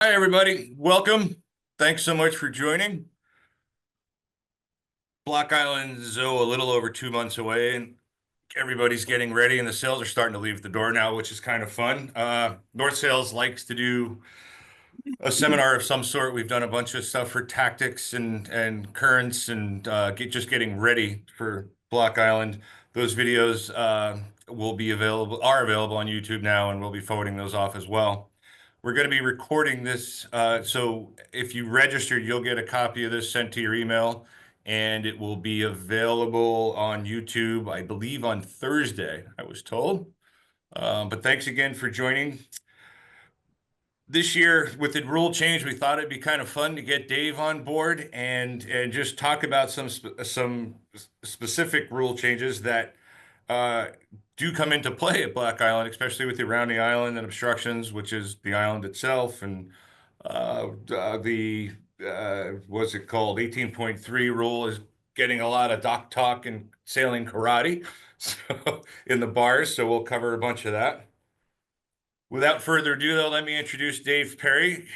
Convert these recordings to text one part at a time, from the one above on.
Hi, everybody. Welcome. Thanks so much for joining. Block Island is a little over 2 months away, and everybody's getting ready, and the sales are starting to leave the door now, which is kind of fun. North Sales likes to do a seminar of some sort. We've done a bunch of stuff for tactics and currents and just getting ready for Block Island. Those videos are available on YouTube now, and we'll be forwarding those off as well. We're going to be recording this, so if you registered, you'll get a copy of this sent to your email, and it will be available on YouTube, I believe, on Thursday, I was told. But thanks again for joining. This year, with the rule change, we thought it'd be kind of fun to get Dave on board and just talk about some specific rule changes that uh, do come into play at Black Island, especially with the rounding island and obstructions, which is the island itself, and the what's it called? 18.3 rule is getting a lot of dock talk and sailing karate, so in the bars. So we'll cover a bunch of that. Without further ado, though, let me introduce Dave Perry.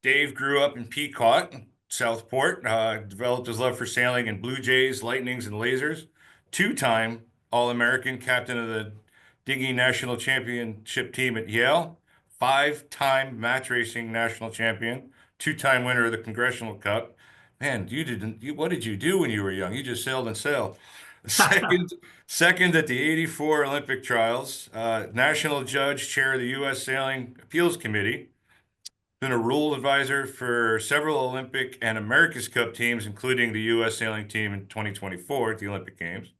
Dave grew up in Pequot, Southport, developed his love for sailing in Blue Jays, Lightnings, and Lasers. Two-time All-American, captain of the dinghy national championship team at Yale, five-time match racing national champion, two-time winner of the Congressional Cup. Man, what did you do when you were young? You just sailed and sailed. Second at the '84 Olympic trials, national judge, chair of the U.S. Sailing Appeals Committee, been a rule advisor for several Olympic and America's Cup teams, including the U.S. sailing team in 2024 at the Olympic Games.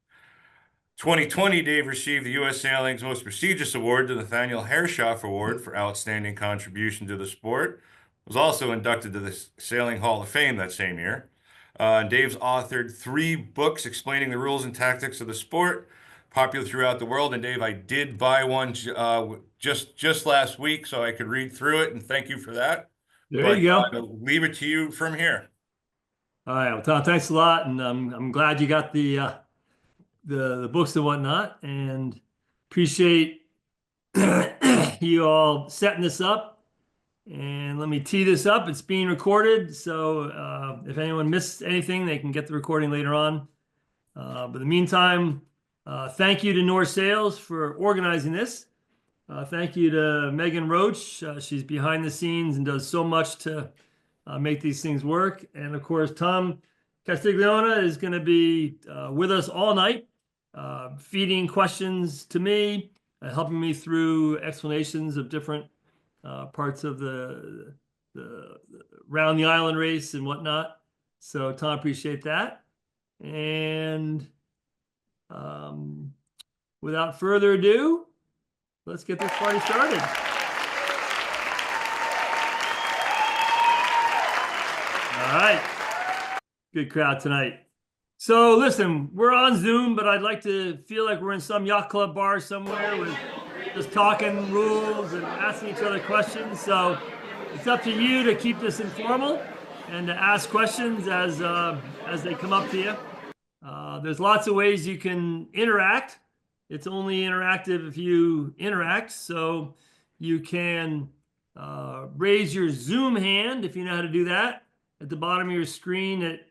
2020, Dave received the U.S. Sailing's most prestigious award, the Nathaniel Hershoff Award for outstanding contribution to the sport. Was also inducted to the Sailing Hall of Fame that same year. Dave's authored 3 books explaining the rules and tactics of the sport, popular throughout the world. And Dave, I did buy one just last week, so I could read through it, and thank you for that. There But you go. I'll leave it to you from here. All right, well, Tom, thanks a lot, and I'm glad you got the books and whatnot, and appreciate you all setting this up. And let me tee this up. It's being recorded, so if anyone missed anything, they can get the recording later on. But in the meantime, thank you to North Sales for organizing this. Thank you to Megan Roach. She's behind the scenes and does so much to make these things work. And of course, Tom Castiglione is going to be with us all night, feeding questions to me, helping me through explanations of different parts of the round the island race and whatnot. So Tom, appreciate that. And without further ado, let's get this party started. All right. Good crowd tonight. So listen, we're on Zoom, but I'd like to feel like we're in some yacht club bar somewhere with just talking rules and asking each other questions. So it's up to you to keep this informal and to ask questions as they come up to you. There's lots of ways you can interact. It's only interactive if you interact. So you can raise your Zoom hand if you know how to do that. At the bottom of your screen, it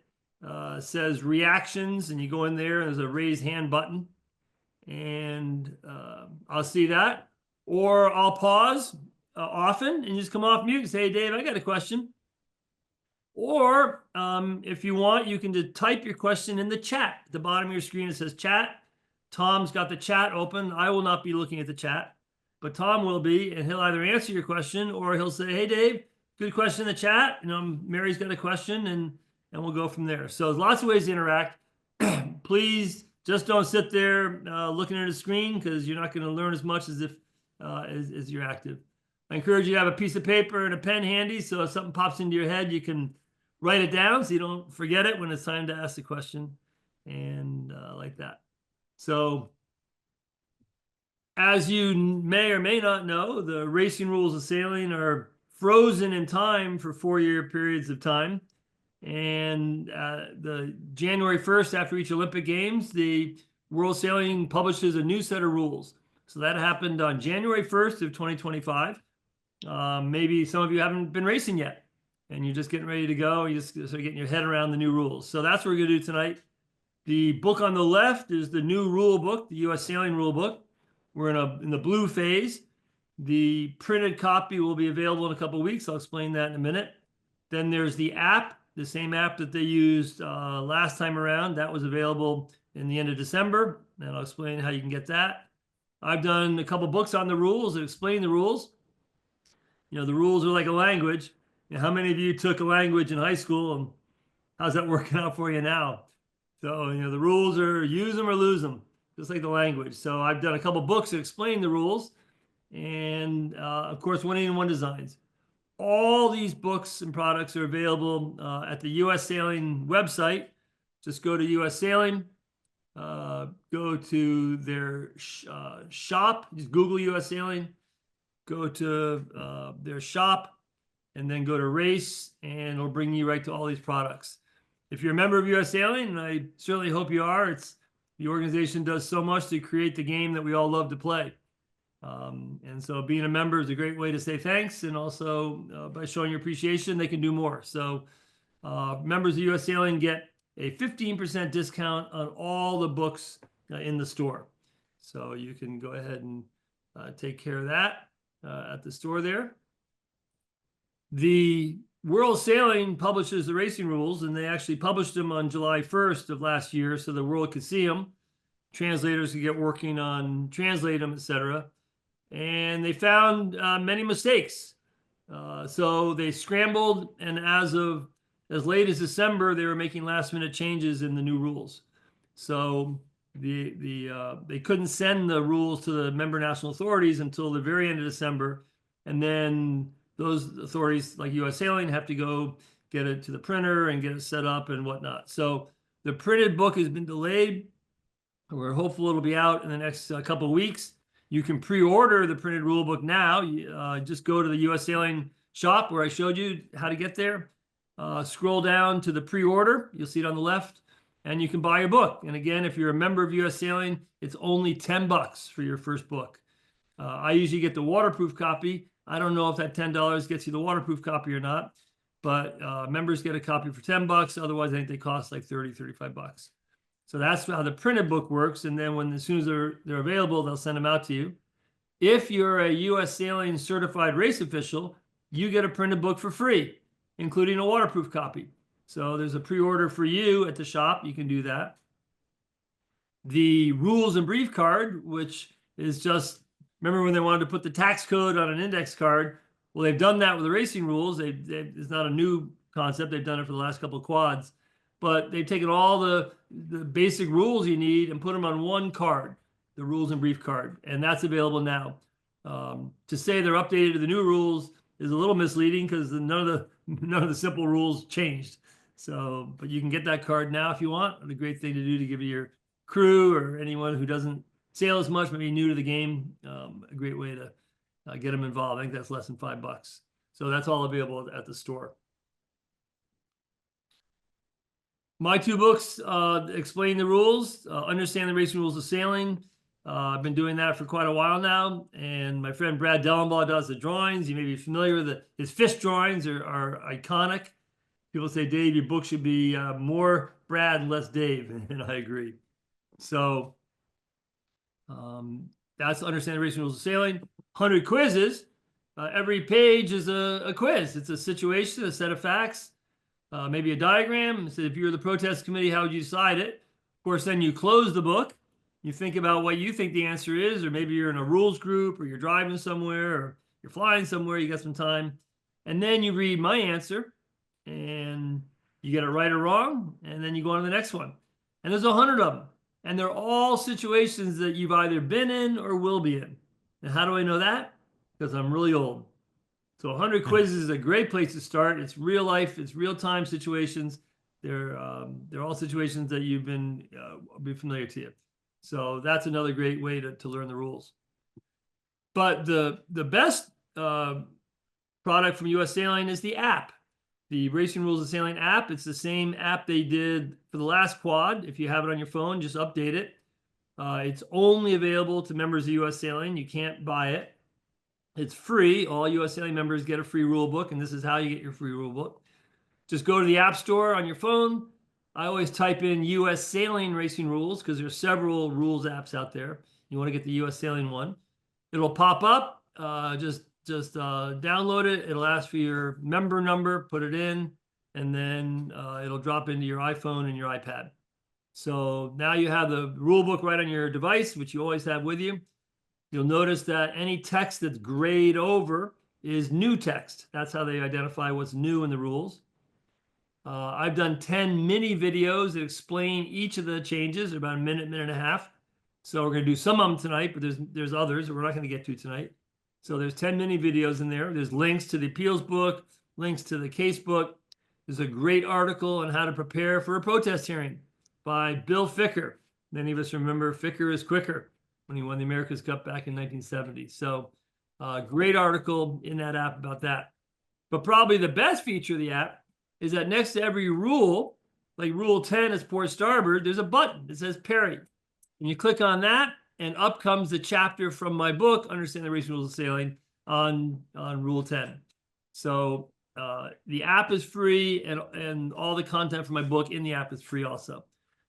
says reactions, and you go in there, and there's a raise hand button. And I'll see that. Or I'll pause often and just come off mute and say, hey, Dave, I got a question. Or if you want, you can just type your question in the chat. At the bottom of your screen, it says chat. Tom's got the chat open. I will not be looking at the chat, but Tom will be, and he'll either answer your question or he'll say, hey, Dave, good question in the chat. Mary's got a question, and we'll go from there. So there's lots of ways to interact. Please just don't sit there looking at the screen, because you're not going to learn as much as if as you're active. I encourage you to have a piece of paper and a pen handy, so if something pops into your head, you can write it down so you don't forget it when it's time to ask the question, and like that. So as you may or may not know, the racing rules of sailing are frozen in time for 4-year periods of time. And the January 1st, after each Olympic Games, the World Sailing publishes a new set of rules. So that happened on January 1st of 2025. Maybe some of you haven't been racing yet and you're just getting ready to go. You're just sort of getting your head around the new rules. So that's what we're going to do tonight. The book on the left is the new rule book, the U.S. Sailing Rule Book. We're in the blue phase. The printed copy will be available in a couple of weeks. I'll explain that in a minute. Then there's the app, the same app that they used last time around. That was available in the end of December, and I'll explain how you can get that. I've done a couple books on the rules that explain the rules. You know, the rules are like a language. You know, how many of you took a language in high school, and how's that working out for you now? So, you know, the rules are use them or lose them, just like the language. So I've done a couple books that explain the rules, and of course, 181 Designs. All these books and products are available at the U.S. Sailing website. Just go to U.S. Sailing, go to their shop, just Google U.S. Sailing, go to their shop, and then go to race, and it'll bring you right to all these products. If you're a member of U.S. Sailing, and I certainly hope you are, the organization does so much to create the game that we all love to play. And so being a member is a great way to say thanks, and also by showing your appreciation, they can do more. So members of U.S. Sailing get a 15% discount on all the books in the store. So you can go ahead and take care of that at the store there. The World Sailing publishes the racing rules, and they actually published them on July 1st of last year so the world could see them. Translators could get working on translate them, etc. And they found many mistakes. So they scrambled, and as late as December, they were making last-minute changes in the new rules. So they couldn't send the rules to the member national authorities until the very end of December, and then those authorities like U.S. Sailing have to go get it to the printer and get it set up and whatnot. So the printed book has been delayed. We're hopeful it'll be out in the next couple of weeks. You can pre-order the printed rule book now. Just go to the U.S. Sailing shop where I showed you how to get there. Scroll down to the pre-order. You'll see it on the left, and you can buy your book. And again, if you're a member of U.S. Sailing, it's only $10 for your first book. I usually get the waterproof copy. I don't know if that $10 gets you the waterproof copy or not, but members get a copy for $10. Otherwise, I think they cost like $30, $35. So that's how the printed book works. And then as soon as they're available, they'll send them out to you. If you're a U.S. Sailing certified race official, you get a printed book for free, including a waterproof copy. So there's a pre-order for you at the shop. You can do that. The rules and brief card, which is just, remember when they wanted to put the tax code on an index card? Well, they've done that with the racing rules. It's not a new concept. They've done it for the last couple of quads. But they've taken all the basic rules you need and put them on one card, the rules and brief card. And that's available now. To say they're updated to the new rules is a little misleading because none of the simple rules changed. So, but you can get that card now if you want. It's a great thing to do to give your crew or anyone who doesn't sail as much, maybe new to the game, a great way to get them involved. I think that's less than $5. So that's all available at the store. My two books explain the rules, understand the racing rules of sailing. I've been doing that for quite a while now. And my friend Brad Dellenbaugh does the drawings. You may be familiar with his fish drawings are iconic. People say, Dave, your book should be more Brad and less Dave. And I agree. So that's understand the racing rules of sailing. 100 quizzes. Every page is a quiz. It's a situation, a set of facts. Maybe a diagram. So if you're the protest committee, how would you decide it? Of course, then you close the book. You think about what you think the answer is, or maybe you're in a rules group, or you're driving somewhere, or you're flying somewhere, you got some time. And then you read my answer, and you get it right or wrong, and then you go on to the next one. And there's 100 of them. And they're all situations that you've either been in or will be in. And how do I know that? Because I'm really old. So 100 quizzes is a great place to start. It's real life. It's real time situations. They're all situations that you've been be familiar to you. So that's another great way to learn the rules. But the best product from U.S. Sailing is the app, the Racing Rules of Sailing app. It's the same app they did for the last quad. If you have it on your phone, just update it. It's only available to members of U.S. Sailing. You can't buy it. It's free. All US Sailing members get a free rule book, and this is how you get your free rule book. Just go to the App Store on your phone. I always type in US Sailing Racing Rules because there's several rules apps out there. You want to get the US Sailing one. It'll pop up. Just download it. It'll ask for your member number, put it in, and then it'll drop into your iPhone and your iPad. So now you have the rule book right on your device, which you always have with you. You'll notice that any text that's grayed over is new text. That's how they identify what's new in the rules. I've done 10 mini videos that explain each of the changes, about a minute, minute and a half. So we're going to do some of them tonight, but there's others that we're not going to get to tonight. So there's 10 mini videos in there. There's links to the appeals book, links to the case book. There's a great article on how to prepare for a protest hearing by Bill Ficker. Many of us remember Ficker is Quicker when he won the America's Cup back in 1970. So great article in that app about that. But probably the best feature of the app is that next to every rule, like rule 10 is port starboard, there's a button that says Perry. And you click on that, and up comes the chapter from my book, Understand the Racing Rules of Sailing, on rule 10. So the app is free, and all the content from my book in the app is free also.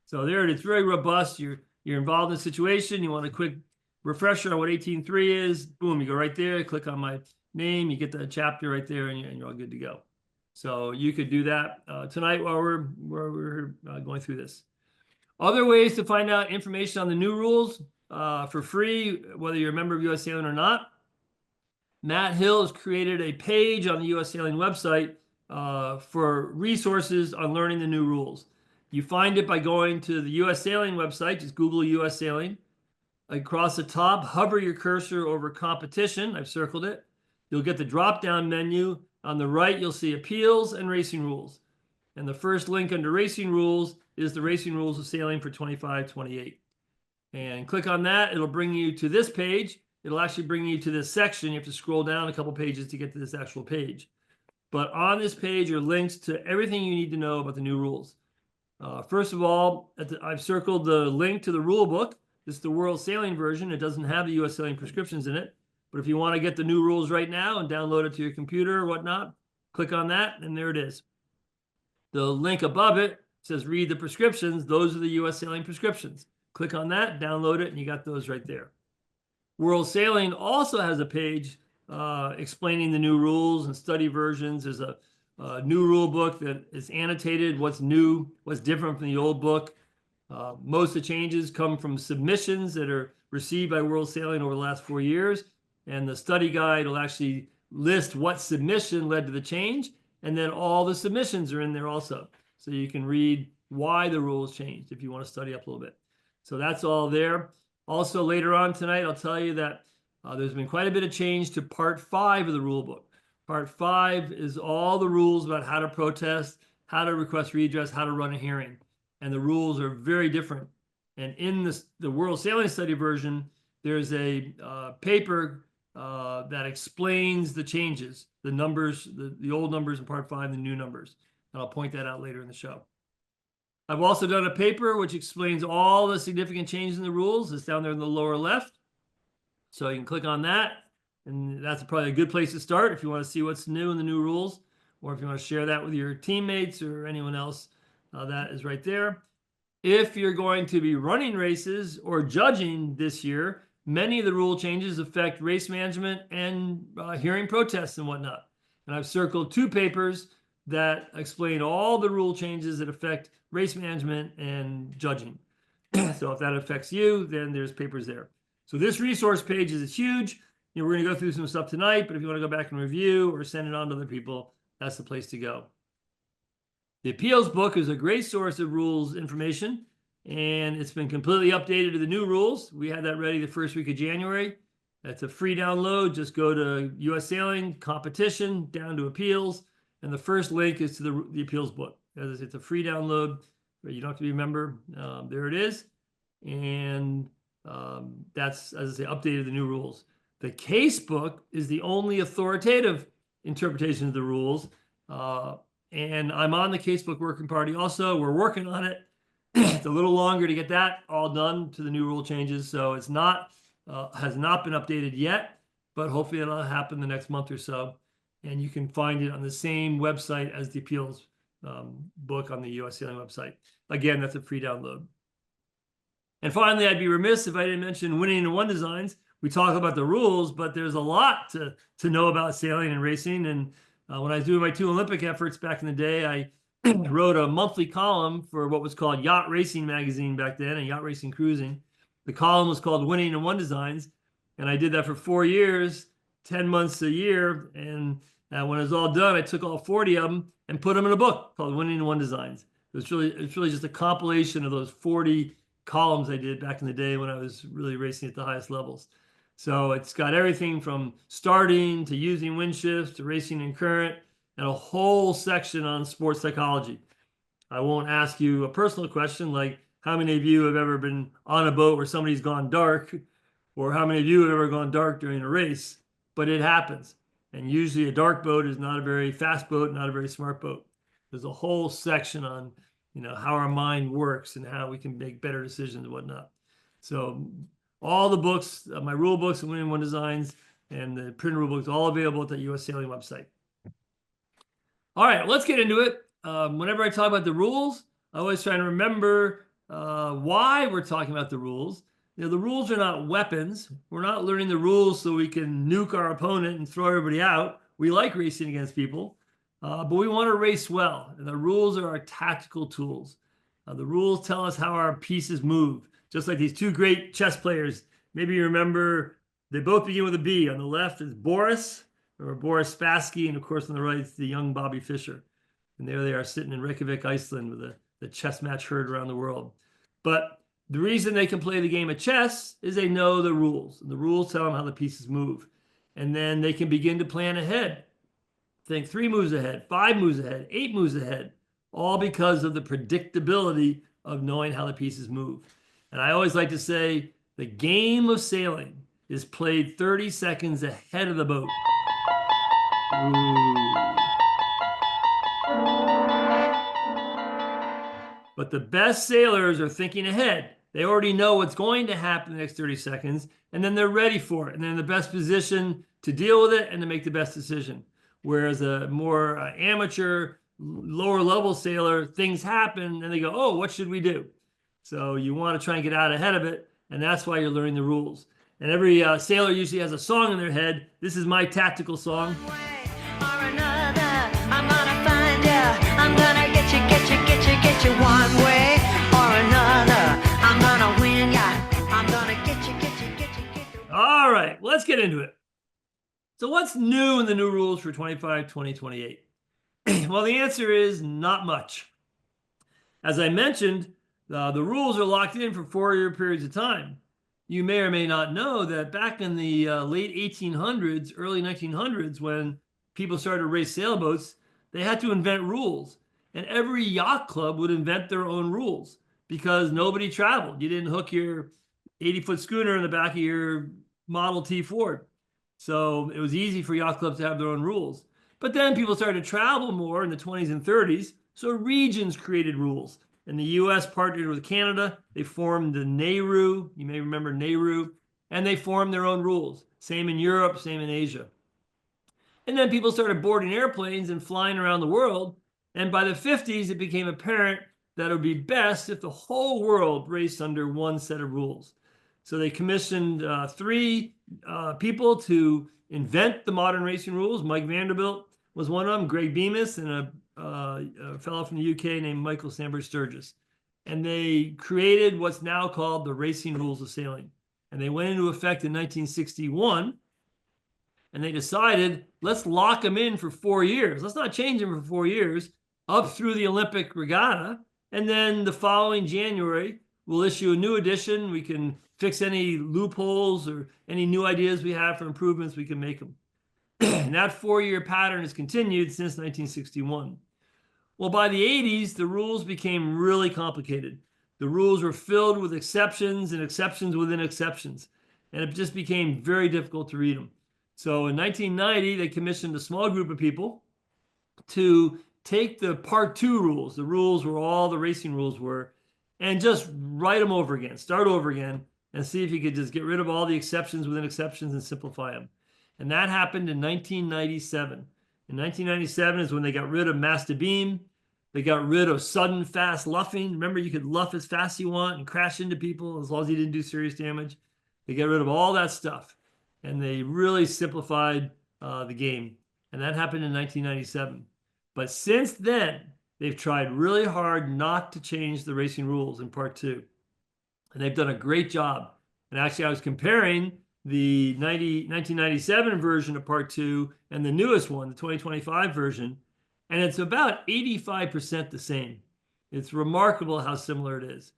So there it is, very robust. You're involved in a situation, you want a quick refresher on what 18.3 is, boom, you go right there, click on my name, you get the chapter right there, and you're all good to go. So you could do that tonight while we're going through this. Other ways to find out information on the new rules for free, whether you're a member of US Sailing or not. Matt Hill has created a page on the US Sailing website for resources on learning the new rules. You find it by going to the US Sailing website, just Google US Sailing. Across the top, hover your cursor over competition. I've circled it. You'll get the drop-down menu. On the right, you'll see appeals and racing rules. And the first link under racing rules is the racing rules of sailing for 25-28. And click on that. It'll bring you to this page. It'll actually bring you to this section. You have to scroll down a couple pages to get to this actual page. But on this page are links to everything you need to know about the new rules. First of all, I've circled the link to the rule book. This is the World Sailing version. It doesn't have the US Sailing prescriptions in it. But if you want to get the new rules right now and download it to your computer or whatnot, click on that, and there it is. The link above it says read the prescriptions. Those are the US Sailing prescriptions. Click on that, download it, and you got those right there. World Sailing also has a page explaining the new rules and study versions. There's a new rule book that is annotated, what's new, what's different from the old book. Most of the changes come from submissions that are received by World Sailing over the last 4 years. And the study guide will actually list what submission led to the change. And then all the submissions are in there also. So you can read why the rules changed if you want to study up a little bit. So that's all there. Also, later on tonight, I'll tell you that there's been quite a bit of change to part 5 of the rule book. Part 5 is all the rules about how to protest, how to request redress, how to run a hearing. And the rules are very different. And in the World Sailing Study version, there's a paper that explains the changes, the numbers, the old numbers in part 5, the new numbers. And I'll point that out later in the show. I've also done a paper which explains all the significant changes in the rules. It's down there in the lower left. So you can click on that. And that's probably a good place to start if you want to see what's new in the new rules, or if you want to share that with your teammates or anyone else, that is right there. If you're going to be running races or judging this year, many of the rule changes affect race management and hearing protests and whatnot. And I've circled 2 papers that explain all the rule changes that affect race management and judging. So if that affects you, then there's papers there. So this resource page is huge. We're going to go through some stuff tonight, but if you want to go back and review or send it on to other people, that's the place to go. The appeals book is a great source of rules information, and it's been completely updated to the new rules. We had that ready the first week of January. That's a free download. Just go to US Sailing, competition, down to appeals, and the first link is to the appeals book. As I said, it's a free download. You don't have to be a member. There it is. And that's, as I say, updated the new rules. The case book is the only authoritative interpretation of the rules. And I'm on the casebook working party also. We're working on it. It's a little longer to get that all done to the new rule changes. So it's not, has not been updated yet. but hopefully it'll happen the next month or so. And you can find it on the same website as the appeals book on the US Sailing website. Again, that's a free download. And finally, I'd be remiss if I didn't mention Winning in One Designs. We talk about the rules, but there's a lot to know about sailing and racing. And when I was doing my 2 Olympic efforts back in the day, I wrote a monthly column for what was called Yacht Racing Magazine back then, and Yacht Racing Cruising. The column was called Winning in One Designs. And I did that for 4 years, 10 months a year. And when it was all done, I took all 40 of them and put them in a book called Winning in One Designs. It's really just a compilation of those 40 columns I did back in the day when I was really racing at the highest levels. So it's got everything from starting to using wind shifts to racing in current, and a whole section on sports psychology. I won't ask you a personal question like how many of you have ever been on a boat where somebody's gone dark, or how many of you have ever gone dark during a race, but it happens. And usually a dark boat is not a very fast boat, not a very smart boat. There's a whole section on, how our mind works and how we can make better decisions and whatnot. So all the books, my rule books and Winning in One Designs and the print rule books, all available at the US Sailing website. All right, let's get into it. Whenever I talk about the rules, I always try to remember why we're talking about the rules. The rules are not weapons. We're not learning the rules so we can nuke our opponent and throw everybody out. We like racing against people, but we want to race well. And the rules are our tactical tools. The rules tell us how our pieces move, just like these 2 great chess players. Maybe you remember they both begin with a B. On the left is Boris, or Boris Spassky, and of course on the right is the young Bobby Fischer. And there they are sitting in Reykjavik, Iceland, with the chess match heard around the world. But the reason they can play the game of chess is they know the rules. And the rules tell them how the pieces move. And then they can begin to plan ahead. Think 3 moves ahead, 5 moves ahead, 8 moves ahead, all because of the predictability of knowing how the pieces move. And I always like to say the game of sailing is played 30 seconds ahead of the boat. Ooh. But the best sailors are thinking ahead. They already know what's going to happen in the next 30 seconds, and then they're ready for it. And they're in the best position to deal with it and to make the best decision. Whereas a more amateur, lower level sailor, things happen and they go, oh, what should we do? So you want to try and get out ahead of it. And that's why you're learning the rules. And every sailor usually has a song in their head. This is my tactical song. Get you one way or another. I'm gonna win ya. I'm gonna get you. All right, let's get into it. So what's new in the new rules for 25, 20, 28? Well, the answer is not much. As I mentioned, the rules are locked in for 4-year periods of time. You may or may not know that back in the late 1800s, early 1900s, when people started to race sailboats, they had to invent rules. And every yacht club would invent their own rules because nobody traveled. You didn't hook your 80-foot schooner in the back of your Model T Ford. So it was easy for yacht clubs to have their own rules. But then people started to travel more in the 20s and 30s. So regions created rules. And the US partnered with Canada. They formed the NARU. You may remember NARU. And they formed their own rules. Same in Europe, same in Asia. And then people started boarding airplanes and flying around the world. And by the 50s, it became apparent that it would be best if the whole world raced under one set of rules. So they commissioned 3 people to invent the modern racing rules. Mike Vanderbilt was one of them, Greg Bemis, and a fellow from the UK named Michael Sandberg Sturgis. And they created what's now called the Racing Rules of Sailing. And they went into effect in 1961. And they decided, let's lock them in for 4 years. Let's not change them for 4 years up through the Olympic regatta. And then the following January, we'll issue a new edition. We can fix any loopholes or any new ideas we have for improvements, we can make them. And that 4-year pattern has continued since 1961. Well, by the 80s, the rules became really complicated. The rules were filled with exceptions and exceptions within exceptions. And it just became very difficult to read them. So in 1990, they commissioned a small group of people to take the part 2 rules, the rules where all the racing rules were, and just write them over again, start over again, and see if you could just get rid of all the exceptions within exceptions and simplify them. And that happened in 1997. In 1997 is when they got rid of mast to beam. They got rid of sudden fast luffing. Remember, you could luff as fast as you want and crash into people as long as you didn't do serious damage. They got rid of all that stuff. And they really simplified the game. And that happened in 1997. But since then, they've tried really hard not to change the racing rules in Part 2. And they've done a great job. And actually, I was comparing the 1997 version of Part 2 and the newest one, the 2025 version, and it's about 85% the same. It's remarkable how similar it is.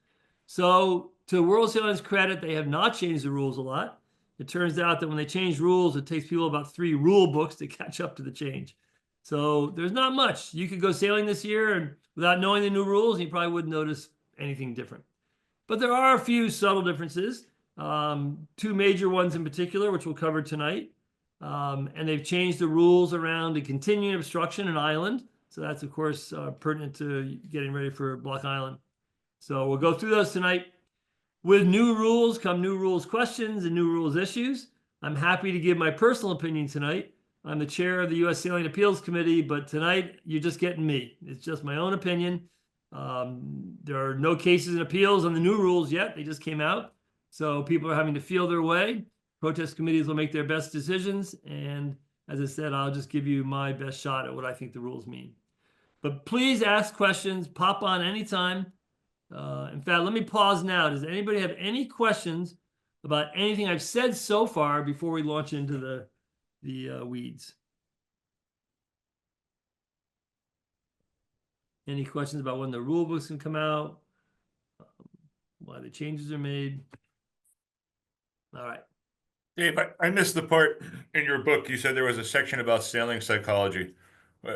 So to World Sailing's credit, they have not changed the rules a lot. It turns out that when they change rules, it takes people about 3 rule books to catch up to the change. So there's not much. You could go sailing this year and without knowing the new rules, you probably wouldn't notice anything different. But there are a few subtle differences. 2 major ones in particular, which we'll cover tonight. And they've changed the rules around a continuing obstruction and island. So that's, of course, pertinent to getting ready for Block Island. So we'll go through those tonight. With new rules come new rules questions and new rules issues. I'm happy to give my personal opinion tonight. I'm the chair of the U.S. Sailing Appeals Committee, but tonight you're just getting me. It's just my own opinion. There are no cases and appeals on the new rules yet. They just came out. So people are having to feel their way. Protest committees will make their best decisions. And as I said, I'll just give you my best shot at what I think the rules mean. But please ask questions, pop on anytime. In fact, let me pause now. Does anybody have any questions about anything I've said so far before we launch into the weeds? Any questions about when the rule books can come out? Why the changes are made? All right. Dave, I missed the part in your book. You said there was a section about sailing psychology.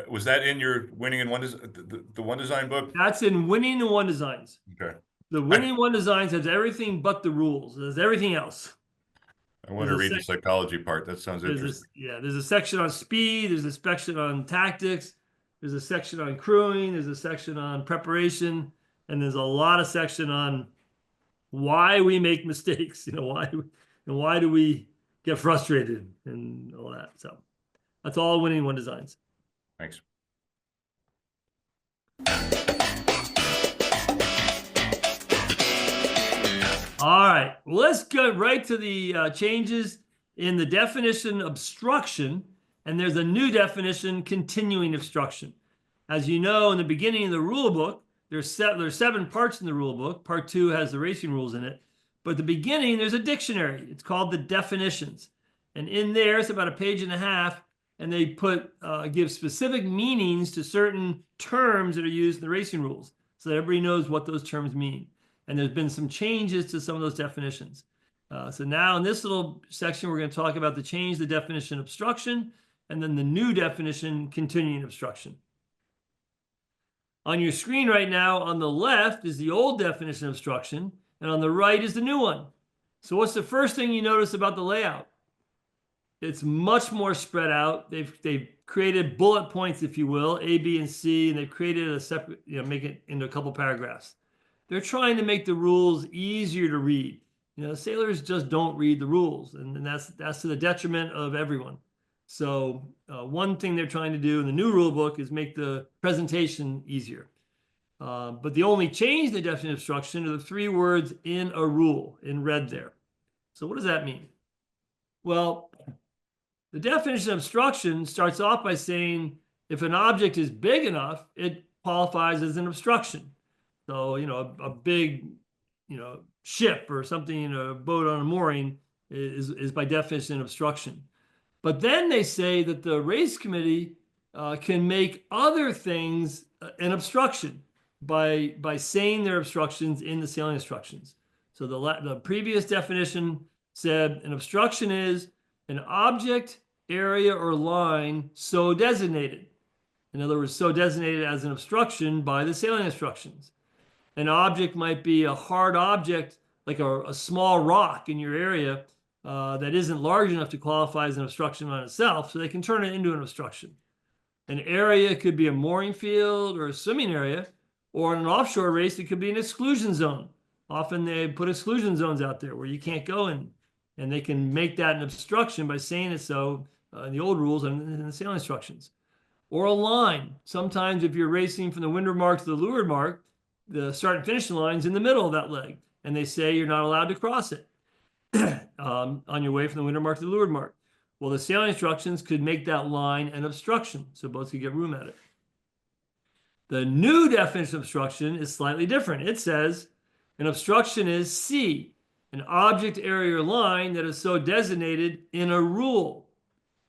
Was that in your Winning in One the One Design book? That's in Winning in One Designs. Okay. The Winning in One Designs has everything but the rules. There's everything else. I want to read the psychology part. That sounds interesting. There's a section on speed. There's a section on tactics. There's a section on crewing. There's a section on preparation. And there's a lot of section on why we make mistakes. Why do we get frustrated and all that. So that's all Winning in One Designs. Thanks. All right, let's go right to the changes in the definition obstruction, and there's a new definition, continuing obstruction. As you know, in the beginning of the rule book, there's 7 parts in the rule book. Part 2 has the racing rules in it, but at the beginning there's a dictionary. It's called the definitions, and in there it's about 1.5 pages, and they give specific meanings to certain terms that are used in the racing rules, so that everybody knows what those terms mean. And there's been some changes to some of those definitions. So now in this little section, we're going to talk about the change, the definition obstruction, and then the new definition, continuing obstruction. On your screen right now, on the left is the old definition of obstruction, and on the right is the new one. So what's the first thing you notice about the layout? It's much more spread out. They've created bullet points, if you will, A, B, and C, and they've created a separate, make it into a couple paragraphs. They're trying to make the rules easier to read. Sailors just don't read the rules, and that's to the detriment of everyone. So one thing they're trying to do in the new rule book is make the presentation easier. But the only change in the definition of obstruction are the 3 words in a rule in red there. So what does that mean? Well, the definition of obstruction starts off by saying if an object is big enough, it qualifies as an obstruction. So, a big, ship or something, a boat on a mooring is by definition an obstruction. But then they say that the race committee can make other things an obstruction by saying their obstructions in the sailing instructions. So the previous definition said an obstruction is an object, area, or line so designated. In other words, so designated as an obstruction by the sailing instructions. An object might be a hard object, like a small rock in your area that isn't large enough to qualify as an obstruction on itself, so they can turn it into an obstruction. An area could be a mooring field or a swimming area, or in an offshore race, it could be an exclusion zone. Often they put exclusion zones out there where you can't go in, and they can make that an obstruction by saying it so in the old rules and in the sailing instructions. Or a line. Sometimes if you're racing from the windward mark to the leeward mark, the start and finish line's in the middle of that leg, and they say you're not allowed to cross it on your way from the windward mark to the leeward mark. Well, the sailing instructions could make that line an obstruction, so boats could get room at it. The new definition of obstruction is slightly different. It says an obstruction is C, an object, area, or line that is so designated in a rule.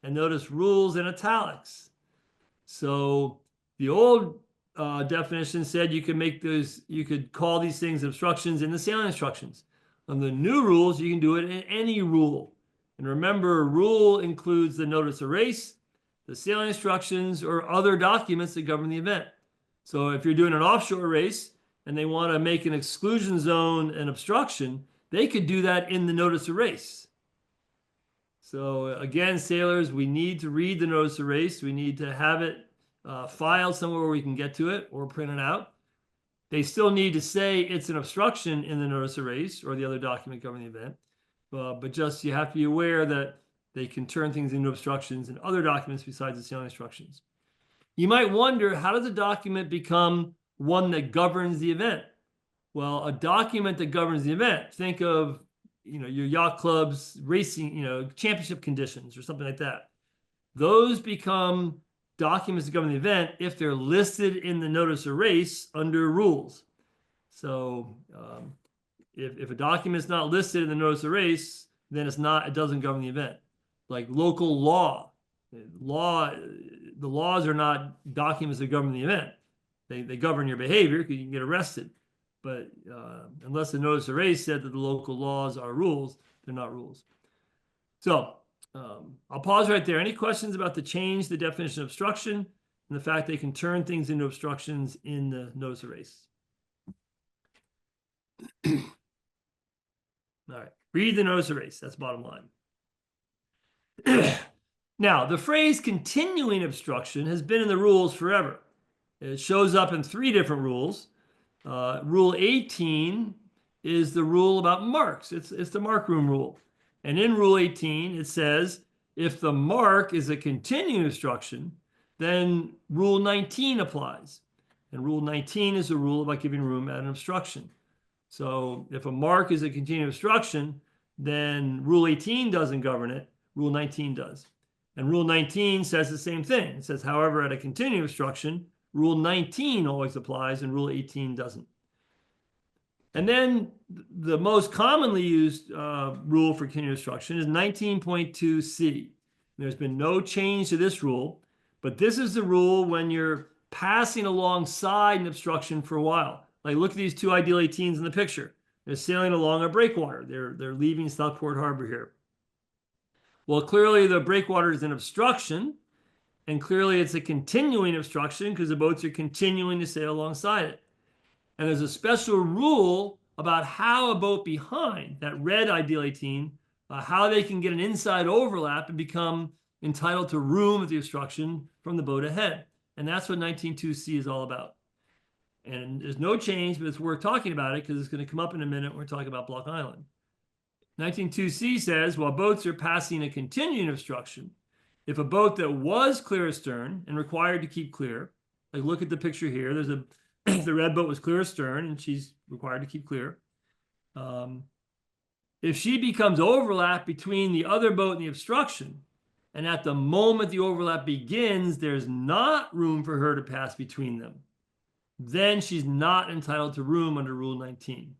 And notice rules in italics. So the old definition said you could call these things obstructions in the sailing instructions. On the new rules, you can do it in any rule. And remember, a rule includes the notice of race, the sailing instructions, or other documents that govern the event. So if you're doing an offshore race and they want to make an exclusion zone an obstruction, they could do that in the notice of race. So again, sailors, we need to read the notice of race. We need to have it filed somewhere where we can get to it or print it out. They still need to say it's an obstruction in the notice of race or the other document governing the event. But just you have to be aware that they can turn things into obstructions in other documents besides the sailing instructions. You might wonder, how does a document become one that governs the event? Well, a document that governs the event, think of your yacht club's racing, championship conditions or something like that. Those become documents that govern the event if they're listed in the notice of race under rules. So if a document is not listed in the notice of race, then it doesn't govern the event. Like local law, the laws are not documents that govern the event. They govern your behavior because you can get arrested. But unless the notice of race said that the local laws are rules, they're not rules. So I'll pause right there. Any questions about the change, the definition of obstruction, and the fact they can turn things into obstructions in the notice of race? All right, read the notice of race. That's bottom line. Now, the phrase continuing obstruction has been in the rules forever. It shows up in 3 different rules. Rule 18 is the rule about marks. It's the mark room rule. And in Rule 18, it says, if the mark is a continuing obstruction, then Rule 19 applies. And Rule 19 is a rule about giving room at an obstruction. So if a mark is a continuing obstruction, then Rule 18 doesn't govern it. Rule 19 does. And Rule 19 says the same thing. It says, however, at a continuing obstruction, Rule 19 always applies and Rule 18 doesn't. And then the most commonly used rule for continuing obstruction is 19.2c. There's been no change to this rule, but this is the rule when you're passing alongside an obstruction for a while. Like, look at these 2 ideal 18s in the picture. They're sailing along a breakwater. They're leaving Southport Harbor here. Well, clearly the breakwater is an obstruction, and clearly it's a continuing obstruction because the boats are continuing to sail alongside it. And there's a special rule about how a boat behind, that red ideal 18, how they can get an inside overlap and become entitled to room at the obstruction from the boat ahead. And that's what 19.2c is all about. And there's no change, but it's worth talking about it because it's going to come up in a minute when we're talking about Block Island. 19.2c says, while boats are passing a continuing obstruction, if a boat that was clear astern and required to keep clear, like look at the picture here, there's the red boat was clear astern and she's required to keep clear. If she becomes overlap between the other boat and the obstruction, and at the moment the overlap begins, there's not room for her to pass between them, then she's not entitled to room under Rule 19.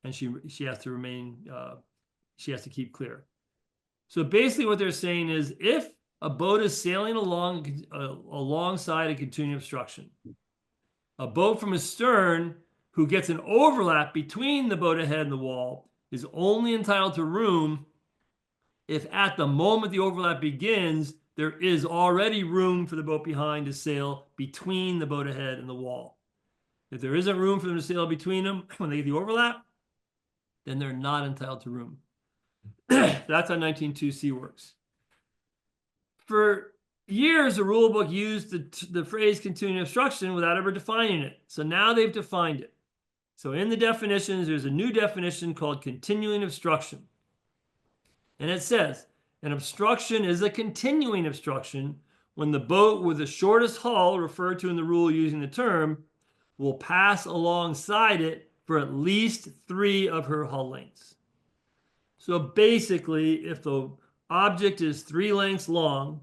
And she has to remain, she has to keep clear. So basically what they're saying is if a boat is sailing alongside a continuing obstruction, a boat from astern who gets an overlap between the boat ahead and the wall is only entitled to room if at the moment the overlap begins, there is already room for the boat behind to sail between the boat ahead and the wall. If there isn't room for them to sail between them when they get the overlap, then they're not entitled to room. That's how 19.2c works. For years, the rule book used the phrase continuing obstruction without ever defining it. So now they've defined it. So in the definitions, there's a new definition called continuing obstruction. And it says, An obstruction is a continuing obstruction when the boat with the shortest hull, referred to in the rule using the term, will pass alongside it for at least 3 of her hull lengths. So basically, if the object is 3 lengths long,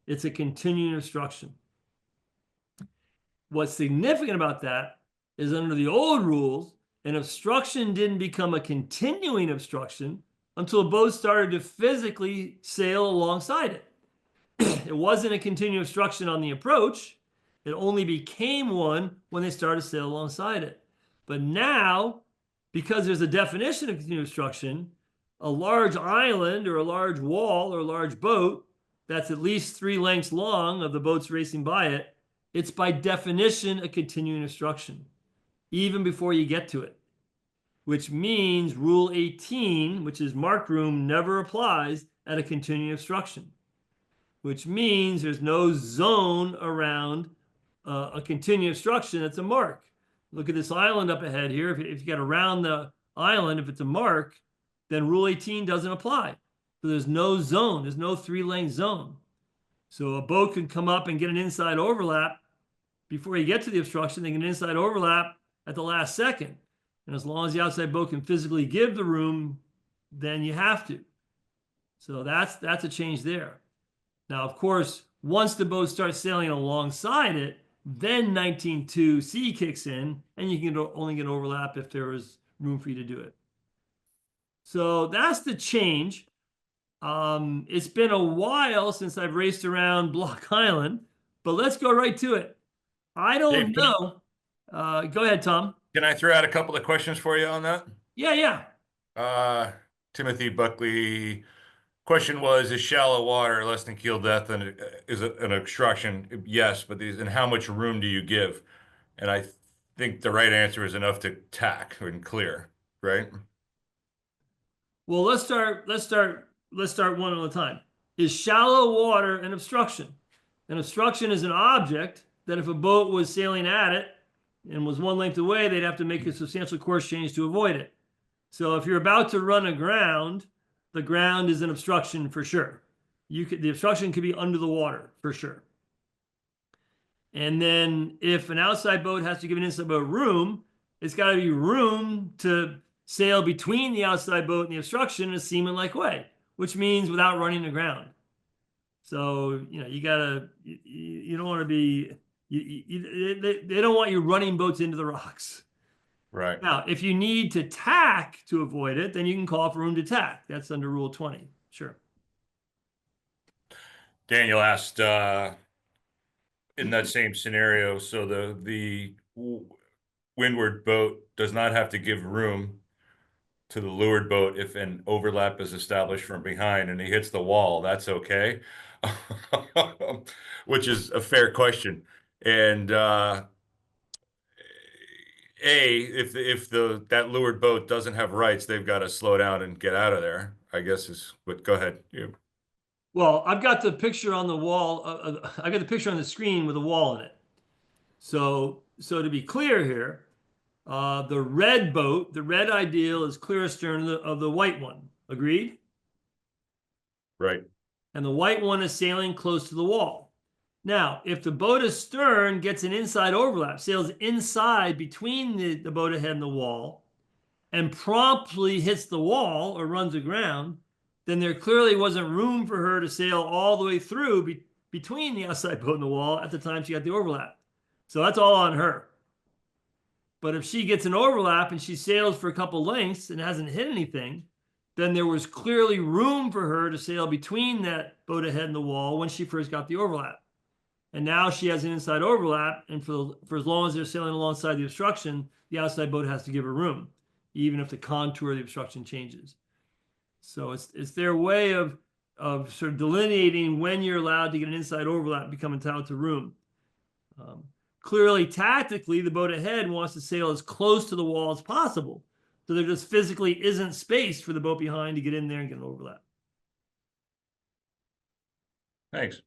it's a continuing obstruction. What's significant about that is under the old rules, an obstruction didn't become a continuing obstruction until a boat started to physically sail alongside it. It wasn't a continuing obstruction on the approach. It only became one when they started to sail alongside it. But now, because there's a definition of continuing obstruction, a large island or a large wall or a large boat that's at least 3 lengths long of the boats racing by it, it's by definition a continuing obstruction, even before you get to it, which means Rule 18, which is marked room, never applies at a continuing obstruction, which means there's no zone around a continuing obstruction that's a mark. Look at this island up ahead here. If you get around the island, if it's a mark, then Rule 18 doesn't apply. So there's no zone. There's no 3-length zone. So a boat can come up and get an inside overlap before you get to the obstruction. They get an inside overlap at the last second. And as long as the outside boat can physically give the room, then you have to. So that's a change there. Now, of course, once the boat starts sailing alongside it, then 19.2C kicks in, and you can only get overlap if there is room for you to do it. So that's the change. It's been a while since I've raced around Block Island, but let's go right to it. I don't know. Go ahead, Tom. Can I throw out a couple of questions for you on that? Yeah. Timothy Buckley, question was, is shallow water less than keel depth and is it an obstruction? Yes, but and how much room do you give? And I think the right answer is enough to tack and clear, right? Well, let's start one at a time. Is shallow water an obstruction? An obstruction is an object that if a boat was sailing at it and was 1 length away, they'd have to make a substantial course change to avoid it. So if you're about to run aground, the ground is an obstruction for sure. The obstruction could be under the water for sure. And then if an outside boat has to give an inside boat room, it's got to be room to sail between the outside boat and the obstruction in a seaman-like way, which means without running aground. So, you don't want to be, they don't want you running boats into the rocks. Right. Now, if you need to tack to avoid it, then you can call for room to tack. That's under Rule 20. Sure. Daniel asked, in that same scenario, so the windward boat does not have to give room to the leeward boat if an overlap is established from behind and he hits the wall, that's okay? Which is a fair question. And if that leeward boat doesn't have rights, they've got to slow down and get out of there, I guess is what. Go ahead. Well, I've got the picture on the wall. I got the picture on the screen with a wall in it. So to be clear here, the red boat, the red ideal is clear astern of the white one. Agreed? Right. And the white one is sailing close to the wall. Now, if the boat astern gets an inside overlap, sails inside between the boat ahead and the wall, and promptly hits the wall or runs aground, then there clearly wasn't room for her to sail all the way through between the outside boat and the wall at the time she got the overlap. So that's all on her. But if she gets an overlap and she sails for a couple lengths and hasn't hit anything, then there was clearly room for her to sail between that boat ahead and the wall when she first got the overlap. And now she has an inside overlap, and for as long as they're sailing alongside the obstruction, the outside boat has to give her room, even if the contour of the obstruction changes. So it's their way of sort of delineating when you're allowed to get an inside overlap and become entitled to room. Clearly, tactically, the boat ahead wants to sail as close to the wall as possible. So there just physically isn't space for the boat behind to get in there and get an overlap. Thanks.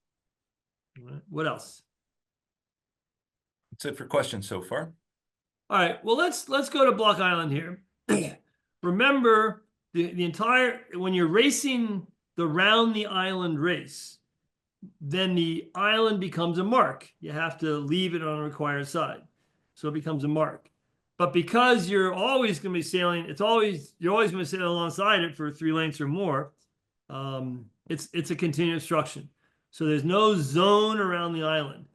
All right. What else? That's it for questions so far. All right. Well, let's go to Block Island here. Remember, the entire when you're racing the round the island race, then the island becomes a mark. You have to leave it on the required side. So it becomes a mark. But because you're always going to be sailing, you're always going to sail alongside it for 3 lengths or more. It's a continuous obstruction. So there's no zone around the island.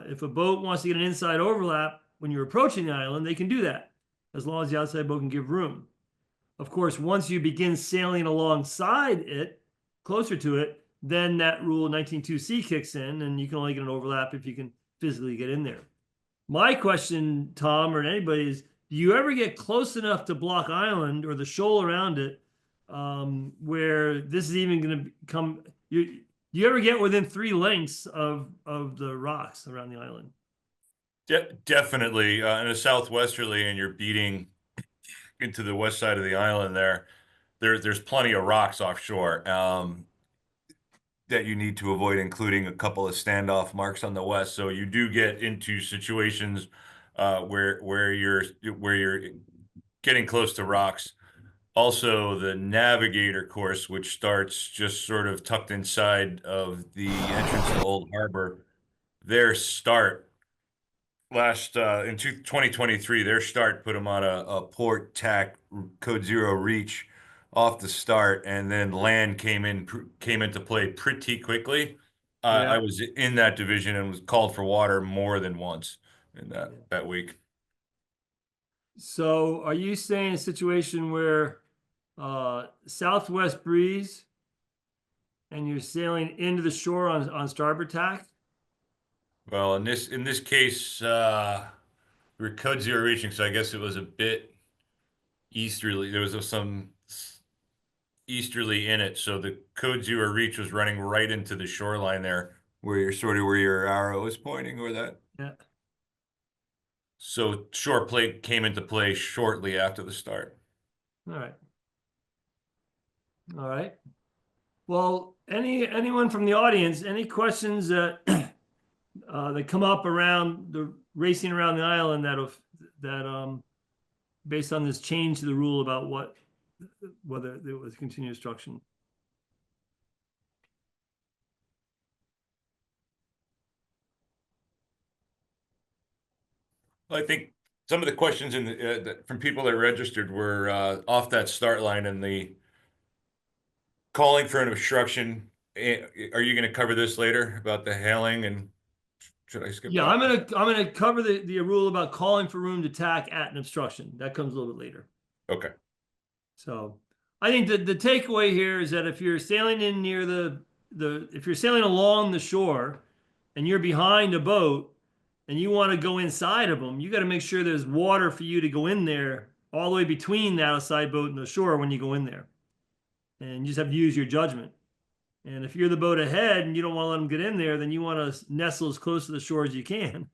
If a boat wants to get an inside overlap when you're approaching the island, they can do that as long as the outside boat can give room. Of course, once you begin sailing alongside it, closer to it, then that rule 19.2c kicks in, and you can only get an overlap if you can physically get in there. My question, Tom, or anybody, is do you ever get close enough to Block Island or the shoal around it where this is even going to come? You ever get within 3 lengths of the rocks around the island? Definitely. In a southwesterly, and you're beating into the west side of the island there's plenty of rocks offshore that you need to avoid, including a couple of standoff marks on the west. So you do get into situations where you're getting close to rocks. Also, the Navigator course, which starts just sort of tucked inside of the entrance to Old Harbor, their start in 2023, their start put them on a port tack code 0 reach off the start, and then land came into play pretty quickly. Yeah. I was in that division and was called for water more than once in that week. So are you saying a situation where southwest breeze and you're sailing into the shore on starboard tack? Well, in this case, we're code 0 reaching, so I guess it was a bit easterly. There was some easterly in it, so the code 0 reach was running right into the shoreline there, where your arrow is pointing, or that. Yeah. So shore plate came into play shortly after the start. All right. Well, anyone from the audience, any questions that that come up around the racing around the island that based on this change to the rule about whether it was continuous obstruction? Well, I think some of the questions from people that registered were off that start line and the calling for an obstruction. Are you going to cover this later about the hailing, and should I skip? Yeah, that? I'm gonna cover the rule about calling for room to tack at an obstruction. That comes a little bit later. Okay. So I think the takeaway here is that if you're sailing in near if you're sailing along the shore and you're behind a boat and you want to go inside of them, you got to make sure there's water for you to go in there all the way between the outside boat and the shore when you go in there. And you just have to use your judgment. And if you're the boat ahead and you don't want to let them get in there, then you want to nestle as close to the shore as you can.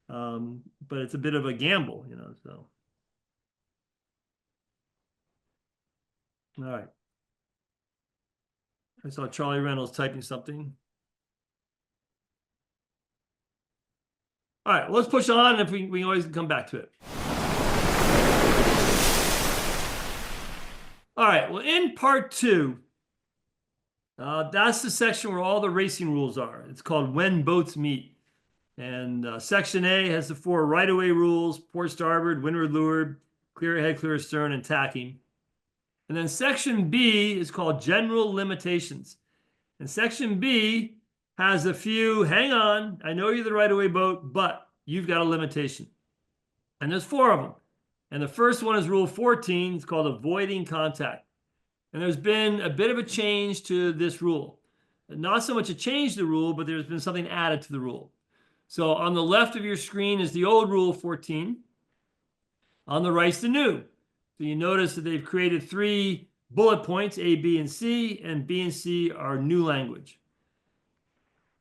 But it's a bit of a gamble, so. All right. I saw Charlie Reynolds typing something. All right, let's push on. If we always come back to it. All right, well, in part 2, that's the section where all the racing rules are. It's called When Boats Meet. And section A has the 4 right-of-way rules: port starboard, windward leeward, clear ahead, clear astern, and tacking. And then section B is called General Limitations. And section B has a few, hang on, I know you're the right-of-way boat, but you've got a limitation. And there's 4 of them. And the first one is Rule 14. It's called Avoiding Contact. And there's been a bit of a change to this rule. Not so much a change to the rule, but there's been something added to the rule. So on the left of your screen is the old Rule 14. On the right is the new. So you notice that they've created 3 bullet points, A, B, and C, and B and C are new language.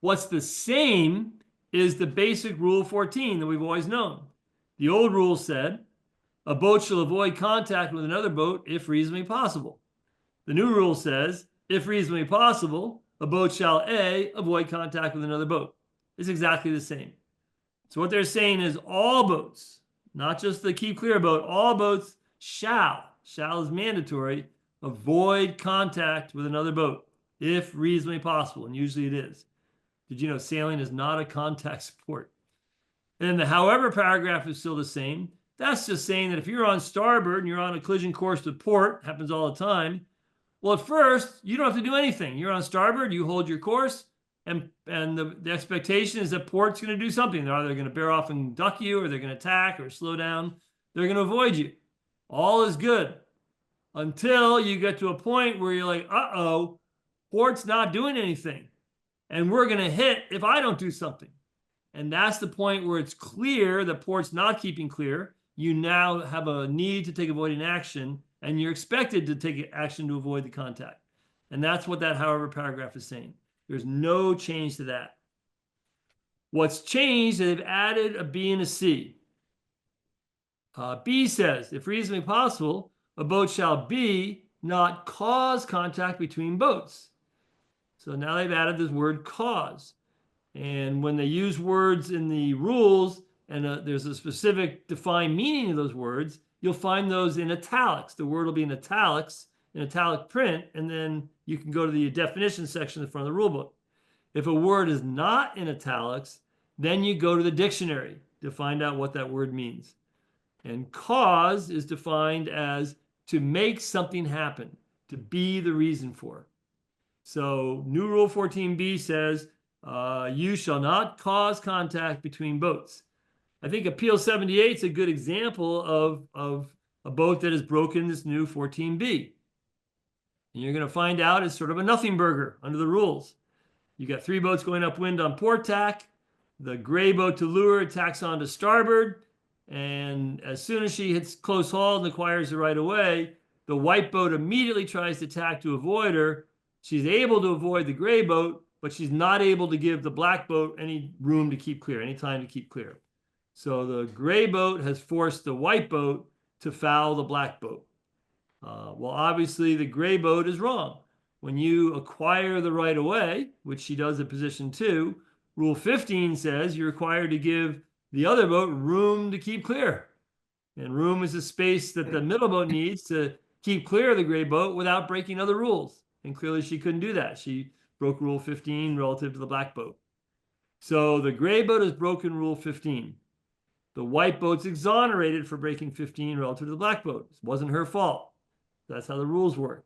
What's the same is the basic Rule 14 that we've always known. The old rule said, a boat shall avoid contact with another boat if reasonably possible. The new rule says, if reasonably possible, a boat shall A, avoid contact with another boat. It's exactly the same. So what they're saying is all boats, not just the keep clear boat, all boats shall is mandatory, avoid contact with another boat if reasonably possible, and usually it is. Did you know sailing is not a contact sport? And then the however paragraph is still the same. That's just saying that if you're on starboard and you're on a collision course with port, happens all the time. Well, at first, you don't have to do anything. You're on starboard, you hold your course, and the expectation is that port's going to do something. They're either going to bear off and duck you, or they're going to attack or slow down. They're going to avoid you. All is good until you get to a point where you're like, uh-oh, port's not doing anything. And we're going to hit if I don't do something. And that's the point where it's clear that port's not keeping clear. You now have a need to take avoiding action, and you're expected to take action to avoid the contact. And that's what that however paragraph is saying. There's no change to that. What's changed is they've added a B and a C. B says, if reasonably possible, a boat shall be not cause contact between boats. So now they've added this word cause. And when they use words in the rules, and there's a specific defined meaning of those words, you'll find those in italics. The word will be in italics, in italic print, and then you can go to the definition section in front of the rulebook. If a word is not in italics, then you go to the dictionary to find out what that word means. And cause is defined as to make something happen, to be the reason for. So new rule 14b says, you shall not cause contact between boats. I think Appeal 78 is a good example of a boat that has broken this new 14b. And you're going to find out it's sort of a nothing burger under the rules. You got 3 boats going upwind on port tack. The gray boat to leeward tacks on to starboard. And as soon as she hits close haul and acquires the right of way, the white boat immediately tries to tack to avoid her. She's able to avoid the gray boat, but she's not able to give the black boat any room to keep clear, any time to keep clear. So the gray boat has forced the white boat to foul the black boat. Well, obviously the gray boat is wrong. When you acquire the right of way, which she does at position 2, Rule 15 says you're required to give the other boat room to keep clear. And room is the space that the middle boat needs to keep clear of the gray boat without breaking other rules. And clearly she couldn't do that. She broke Rule 15 relative to the black boat. So the gray boat has broken Rule 15. The white boat's exonerated for breaking 15 relative to the black boat. It wasn't her fault. That's how the rules work.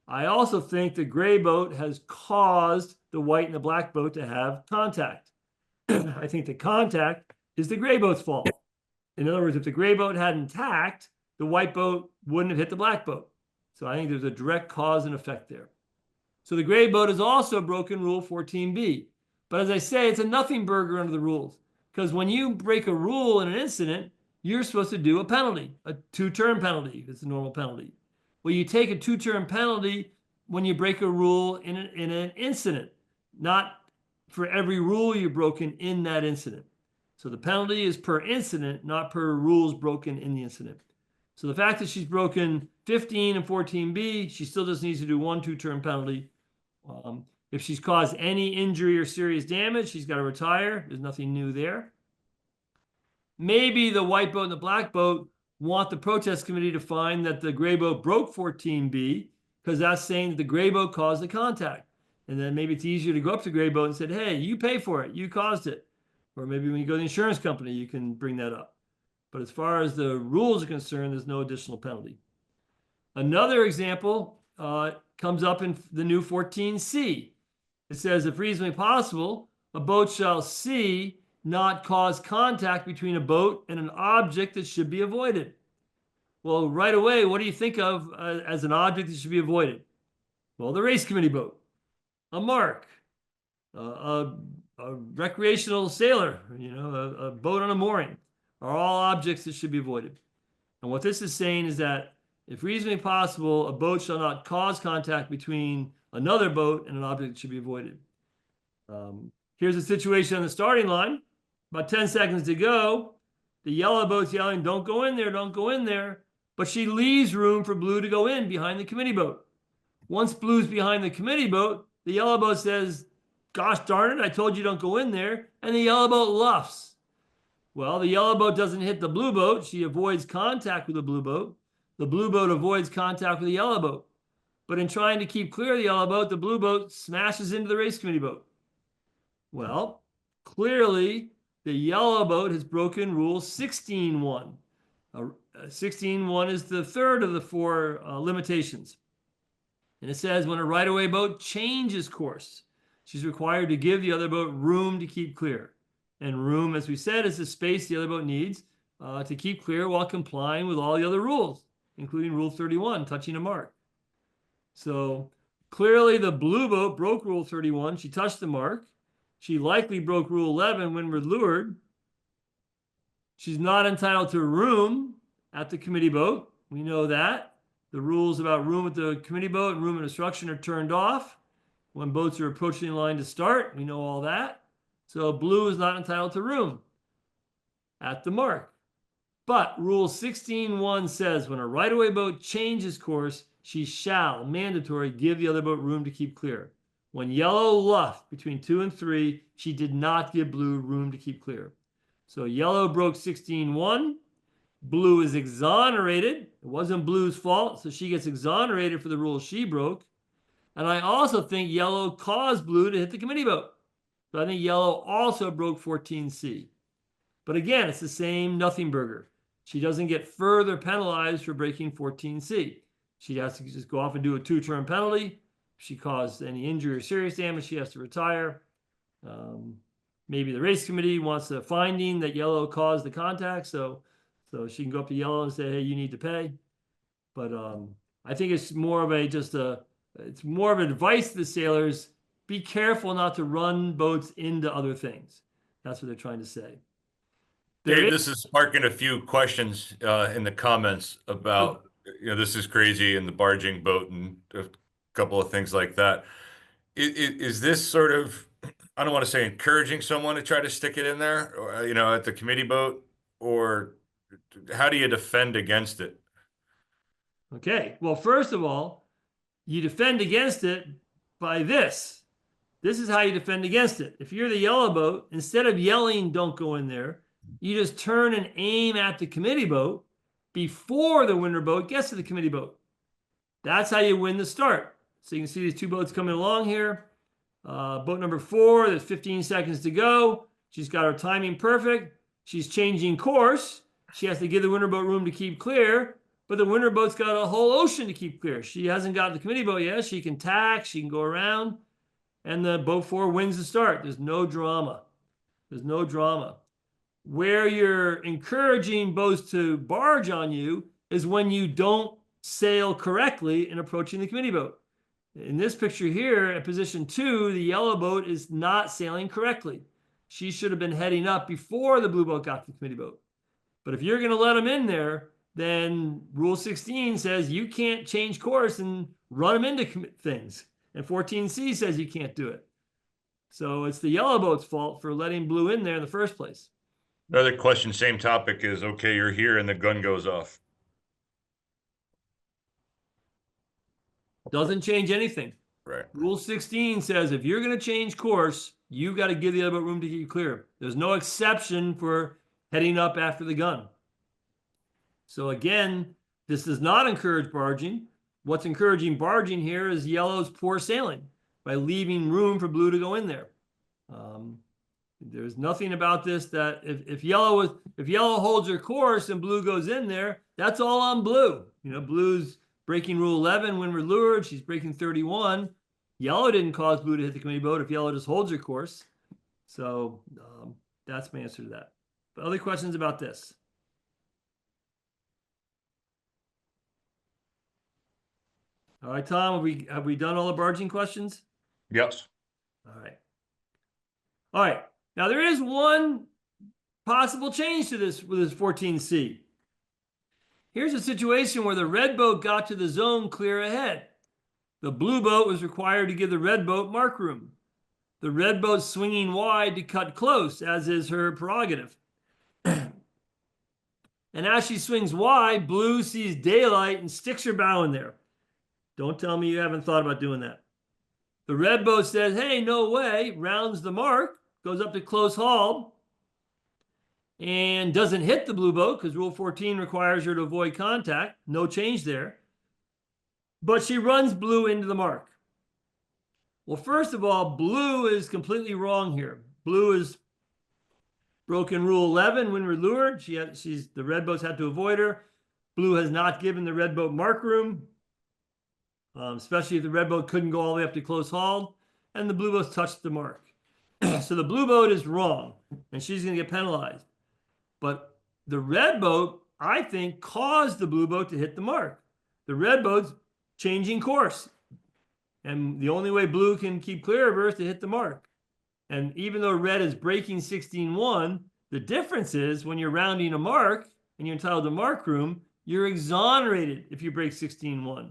I also think the gray boat has caused the white and the black boat to have contact. I think the contact is the gray boat's fault. In other words, if the gray boat hadn't tacked, the white boat wouldn't have hit the black boat. So I think there's a direct cause and effect there. So the gray boat has also broken Rule 14b. But as I say, it's a nothing burger under the rules. Because when you break a rule in an incident, you're supposed to do a penalty, a 2-turn penalty. It's a normal penalty. Well, you take a 2-turn penalty when you break a rule in an incident, not for every rule you've broken in that incident. So the penalty is per incident, not per rules broken in the incident. So the fact that she's broken 15 and 14b, she still just needs to do 1 2-turn penalty. If she's caused any injury or serious damage, she's got to retire. There's nothing new there. Maybe the white boat and the black boat want the protest committee to find that the gray boat broke 14b because that's saying that the gray boat caused the contact. And then maybe it's easier to go up to the gray boat and say, hey, you pay for it. You caused it. Or maybe when you go to the insurance company, you can bring that up. But as far as the rules are concerned, there's no additional penalty. Another example comes up in the new 14c. It says, if reasonably possible, a boat shall C not cause contact between a boat and an object that should be avoided. Well, right away, what do you think of as an object that should be avoided? Well, the race committee boat, a mark, a recreational sailor, a boat on a mooring are all objects that should be avoided. And what this is saying is that if reasonably possible, a boat shall not cause contact between another boat and an object that should be avoided. Here's a situation on the starting line. About 10 seconds to go. The yellow boat's yelling, don't go in there, don't go in there. But she leaves room for blue to go in behind the committee boat. Once blue's behind the committee boat, the yellow boat says, gosh darn it, I told you don't go in there. And the yellow boat luffs. Well, the yellow boat doesn't hit the blue boat. She avoids contact with the blue boat. The blue boat avoids contact with the yellow boat. but in trying to keep clear of the yellow boat, the blue boat smashes into the race committee boat. Well, clearly the yellow boat has broken rule 16.1. 16.1 is the third of the four limitations. And it says when a right-of-way boat changes course, she's required to give the other boat room to keep clear. And room, as we said, is the space the other boat needs to keep clear while complying with all the other rules, including Rule 31, touching a mark. So clearly the blue boat broke Rule 31. She touched the mark. She likely broke Rule 11 when we're lured. She's not entitled to room at the committee boat. We know that. The rules about room at the committee boat and room and obstruction are turned off when boats are approaching the line to start. We know all that. So blue is not entitled to room at the mark. But Rule 16.1 says when a right-of-way boat changes course, she shall, mandatory, give the other boat room to keep clear. When yellow luffed between 2 and 3, she did not give blue room to keep clear. So yellow broke 16.1. Blue is exonerated. It wasn't blue's fault, so she gets exonerated for the rules she broke. And I also think yellow caused blue to hit the committee boat. So I think yellow also broke 14C. But again, it's the same nothing burger. She doesn't get further penalized for breaking 14C. She has to just go off and do a 2-term penalty. If she caused any injury or serious damage, she has to retire. Maybe the race committee wants a finding that yellow caused the contact, so she can go up to yellow and say, hey, you need to pay. But I think it's more of it's more of advice to the sailors. Be careful not to run boats into other things. That's what they're trying to say. Dave, this is sparking a few questions in the comments about, this is crazy and the barging boat and a couple of things like that. Is this sort of, I don't want to say encouraging someone to try to stick it in there, or, at the committee boat, or how do you defend against it? Okay, well, first of all, you defend against it by this. This is how you defend against it. If you're the yellow boat, instead of yelling, don't go in there, you just turn and aim at the committee boat before the winner boat gets to the committee boat. That's how you win the start. So you can see these two boats coming along here. Boat number 4, there's 15 seconds to go. She's got her timing perfect. She's changing course. She has to give the winner boat room to keep clear, but the winner boat's got a whole ocean to keep clear. She hasn't got the committee boat yet. She can tack, she can go around, and the boat 4 wins the start. There's no drama. There's no drama. Where you're encouraging boats to barge on you is when you don't sail correctly in approaching the committee boat. In this picture here, at position 2, the yellow boat is not sailing correctly. She should have been heading up before the blue boat got to the committee boat. But if you're going to let them in there, then Rule 16 says you can't change course and run them into things. And 14C says you can't do it. So it's the yellow boat's fault for letting blue in there in the first place. Another question, same topic, is, okay, you're here and the gun goes off. Doesn't change anything. Right. Rule 16 says if you're going to change course, you've got to give the other boat room to keep clear. There's no exception for heading up after the gun. So again, this does not encourage barging. What's encouraging barging here is yellow's poor sailing by leaving room for blue to go in there. There's nothing about this that if yellow holds her course and blue goes in there, that's all on blue. Blue's breaking Rule 11 when we're lured. She's breaking 31. Yellow didn't cause blue to hit the committee boat if yellow just holds her course. So that's my answer to that. But other questions about this? All right, Tom, have we done all the barging questions? Yes. All right. All right. Now there is one possible change to this with this 14C. Here's a situation where the red boat got to the zone clear ahead. The blue boat was required to give the red boat mark room. The red boat's swinging wide to cut close, as is her prerogative. And as she swings wide, blue sees daylight and sticks her bow in there. Don't tell me you haven't thought about doing that. The red boat says, hey, no way, rounds the mark, goes up to close haul, and doesn't hit the blue boat because Rule 14 requires her to avoid contact. No change there. but she runs blue into the mark. Well, first of all, blue is completely wrong here. Blue is broken rule 11, windward lured. The red boats had to avoid her. Blue has not given the red boat mark room, especially if the red boat couldn't go all the way up to close hauled, and the blue boats touched the mark. So the blue boat is wrong, and she's going to get penalized. But the red boat, I think, caused the blue boat to hit the mark. The red boat's changing course. And the only way blue can keep clear of her is to hit the mark. And even though red is breaking 16-1, the difference is when you're rounding a mark and you're entitled to mark room, you're exonerated if you break 16-1.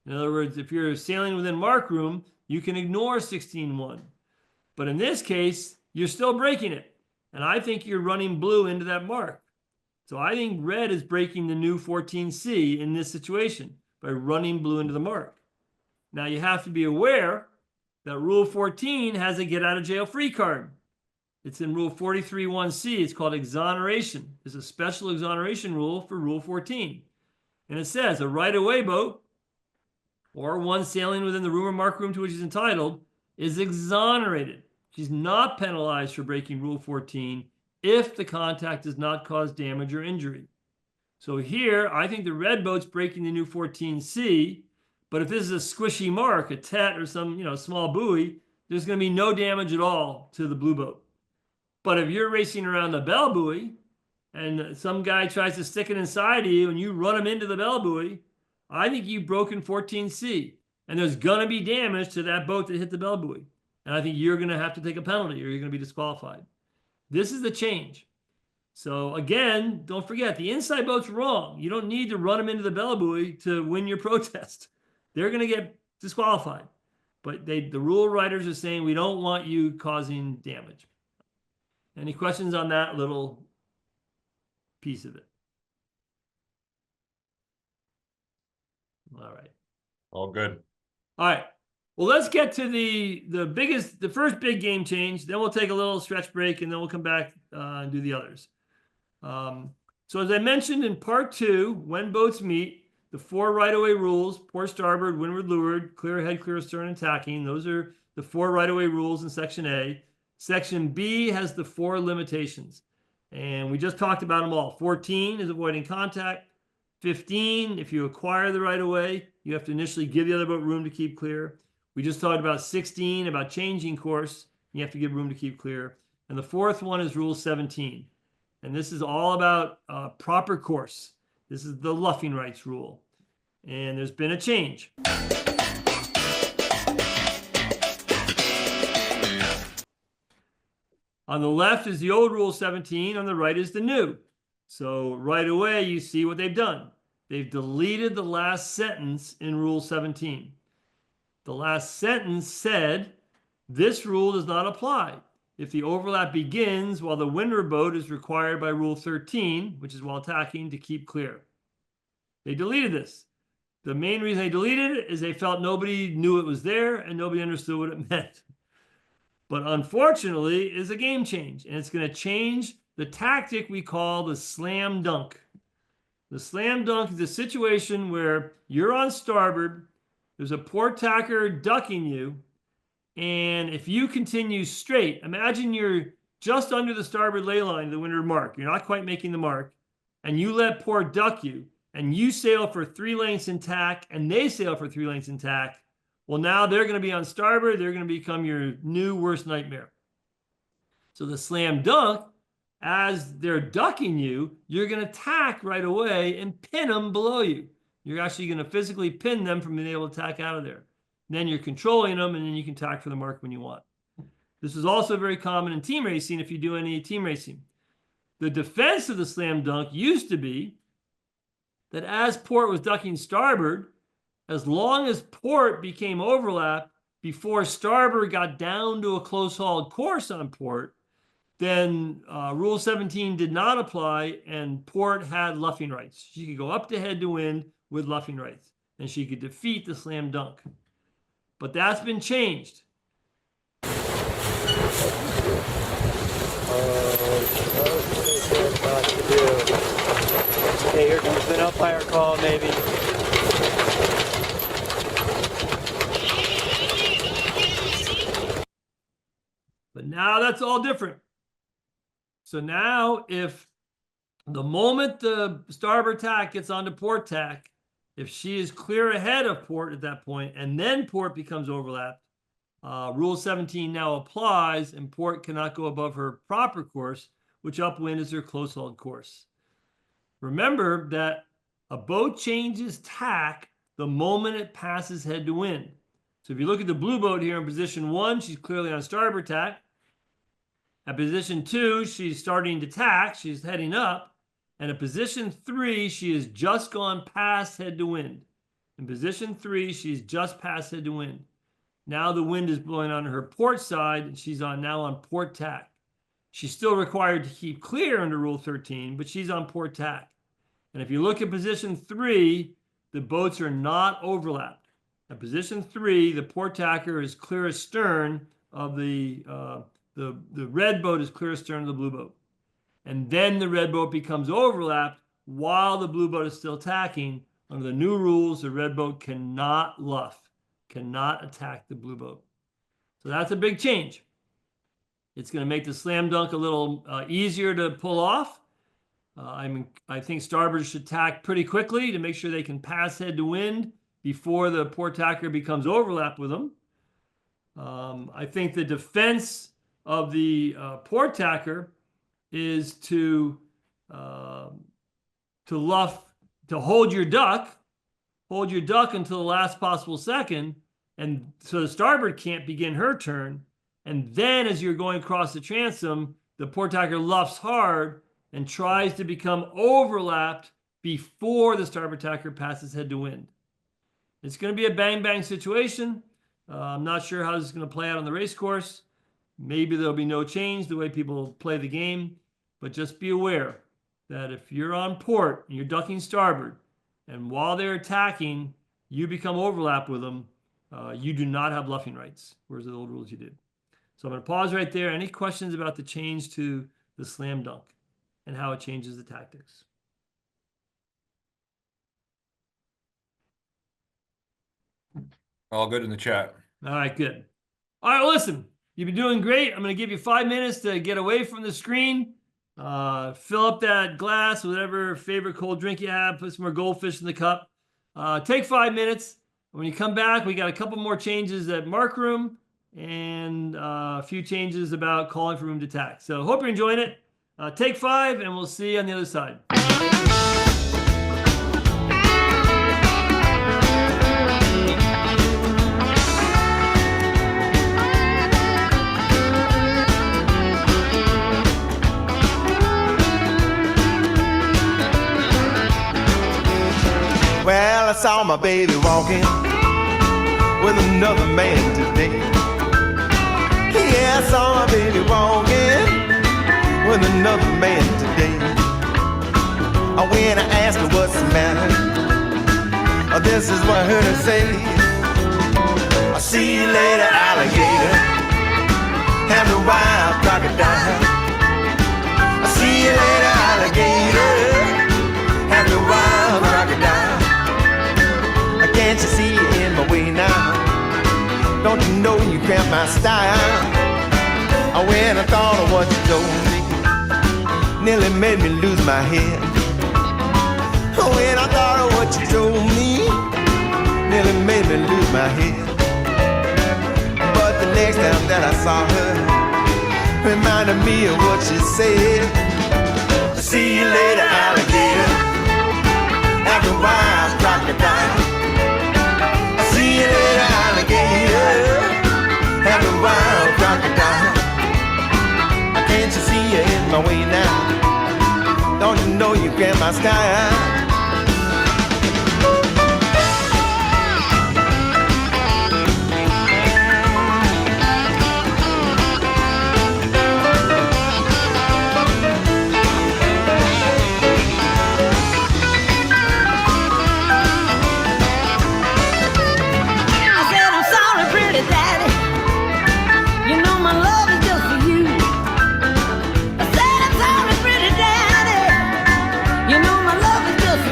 In other words, if you're sailing within mark room, you can ignore 16-1. But in this case, you're still breaking it. And I think you're running blue into that mark. So I think red is breaking the new 14C in this situation by running blue into the mark. Now you have to be aware that Rule 14 has a get out of jail free card. It's in Rule 43.1C. It's called exoneration. There's a special exoneration rule for Rule 14. And it says a right-of-way boat or one sailing within the room or mark room to which he's entitled is exonerated. She's not penalized for breaking Rule 14 if the contact does not cause damage or injury. So here, I think the red boat's breaking the new 14C, but if this is a squishy mark, a tet or some small buoy, there's going to be no damage at all to the blue boat. But if you're racing around the bell buoy and some guy tries to stick it inside of you and you run him into the bell buoy, I think you've broken 14C. And there's going to be damage to that boat that hit the bell buoy. And I think you're going to have to take a penalty or you're going to be disqualified. This is the change. So again, don't forget, the inside boat's wrong. You don't need to run them into the bell buoy to win your protest. They're going to get disqualified. But the rule writers are saying we don't want you causing damage. Any questions on that little piece of it? All right. All good. All right. Well, let's get to the first big game change. Then we'll take a little stretch break, and then we'll come back and do the others. So as I mentioned in part 2, when boats meet, the 4 right-of-way rules: port starboard, windward leeward, clear ahead, clear astern, and tacking. Those are the 4 right-of-way rules in Section A. Section B has the 4 limitations, and we just talked about them all. 14 is avoiding contact. 15, if you acquire the right-of-way, you have to initially give the other boat room to keep clear. We just talked about 16, about changing course. You have to give room to keep clear. And the 4th one is Rule 17. And this is all about proper course. This is the luffing rights rule. And there's been a change. On the left is the old Rule 17. On the right is the new. So right away, you see what they've done. They've deleted the last sentence in Rule 17. The last sentence said, this rule does not apply if the overlap begins while the windward boat is required by Rule 13, which is while tacking, to keep clear. They deleted this. The main reason they deleted it is they felt nobody knew it was there and nobody understood what it meant. But unfortunately, it's a game change, and it's going to change the tactic we call the slam dunk. The slam dunk is a situation where you're on starboard, there's a port tacker ducking you, and if you continue straight, imagine you're just under the starboard ley line of the windward mark. You're not quite making the mark, and you let port duck you, and you sail for 3 lengths in tack, and they sail for 3 lengths in tack. Well, now they're going to be on starboard. They're going to become your new worst nightmare. So the slam dunk, as they're ducking you, you're going to tack right away and pin them below you. You're actually going to physically pin them from being able to tack out of there. Then you're controlling them, and then you can tack for the mark when you want. This is also very common in team racing if you do any team racing. The defense of the slam dunk used to be that as port was ducking starboard, as long as port became overlap before starboard got down to a close-hauled course on port, then Rule 17 did not apply, and port had luffing rights. She could go up to head to wind with luffing rights, and she could defeat the slam dunk. But that's been changed. Okay, here comes an umpire call, maybe. that's all different. So now if the moment the starboard tack gets onto port tack, if she is clear ahead of port at that point, and then port becomes overlapped, Rule 17 now applies, and port cannot go above her proper course, which upwind is her close hauled course. Remember that a boat changes tack the moment it passes head to wind. So if you look at the blue boat here in position 1, she's clearly on starboard tack. At position 2, she's starting to tack, she's heading up. And at position 3, she has just gone past head to wind. In position 3, she's just past head to wind. Now the wind is blowing on her port side, and she's now on port tack. She's still required to keep clear under Rule 13, but she's on port tack. And if you look at position 3, the boats are not overlapped. At position 3, the port tacker is clear astern of the red boat is clear astern of the blue boat. And then the red boat becomes overlapped while the blue boat is still tacking. Under the new rules, the red boat cannot luff, cannot attack the blue boat. So that's a big change. It's going to make the slam dunk a little easier to pull off. I think starboard should tack pretty quickly to make sure they can pass head to wind before the port tacker becomes overlapped with them. I think the defense of the port tacker is to hold your duck until the last possible second, and so the starboard can't begin her turn. And then as you're going across the transom, the port tacker luffs hard and tries to become overlapped before the starboard tacker passes head to wind. It's going to be a bang-bang situation. I'm not sure how this is going to play out on the race course. Maybe there'll be no change the way people play the game, but just be aware that if you're on port and you're ducking starboard, and while they're attacking, you become overlapped with them, you do not have luffing rights, whereas the old rules you did. So I'm going to pause right there. Any questions about the change to the slam dunk and how it changes the tactics? All good in the chat. All right, good. All right, well, listen, you've been doing great. I'm going to give you 5 minutes to get away from the screen, fill up that glass with whatever favorite cold drink you have, put some more goldfish in the cup. Take 5 minutes. When you come back, we got a couple more changes at Mark Room and a few changes about calling for room to tack. So hope you're enjoying it. Take 5, and we'll see you on the other side. Well, I saw my baby walking with another man today. Yeah, I saw my baby walking with another man today. When I asked her what's the matter, this is what I heard her say. I'll see you later, alligator, and the wild crocodile. I'll see you later, alligator, and the wild crocodile. Can't you see you in my way now? Don't you know you cramp my style? When I thought of what you told me, nearly made me lose my head. When I thought of what you told me, nearly made me lose my head. But the next time that I saw her, reminded me of what she said. See you later, alligator, and the wild crocodile. See you later, alligator, and the wild crocodile. Can't you see you in my way now? Don't you know you grab my style? I said I'm sorry, pretty daddy. You know my love is just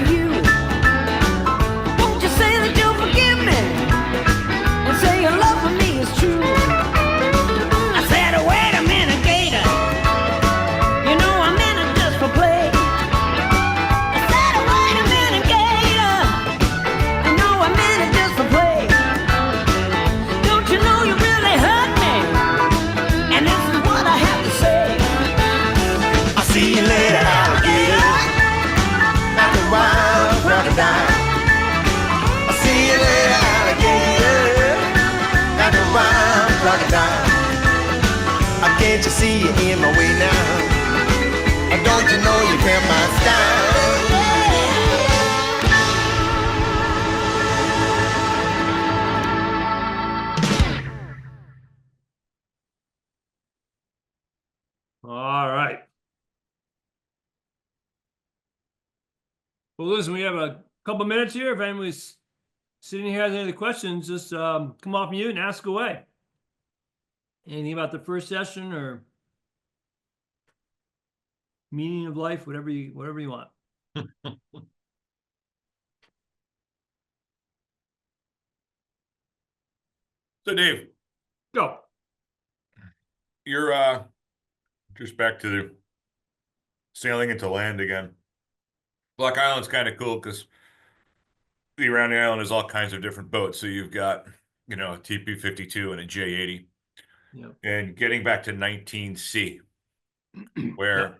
Can't you see you in my way now? Or don't you know you can't my style? All right. Well, listen, we have a couple minutes here. If anybody's sitting here has any other questions, just come off mute and ask away. Anything about the first session or meaning of life, whatever you want. So Dave, Go. you're just back to the sailing into land again. Block Island's kind of cool because around the island is all kinds of different boats. So you've got, a TP-52 and a J-80. Yep. And getting back to 19C, where,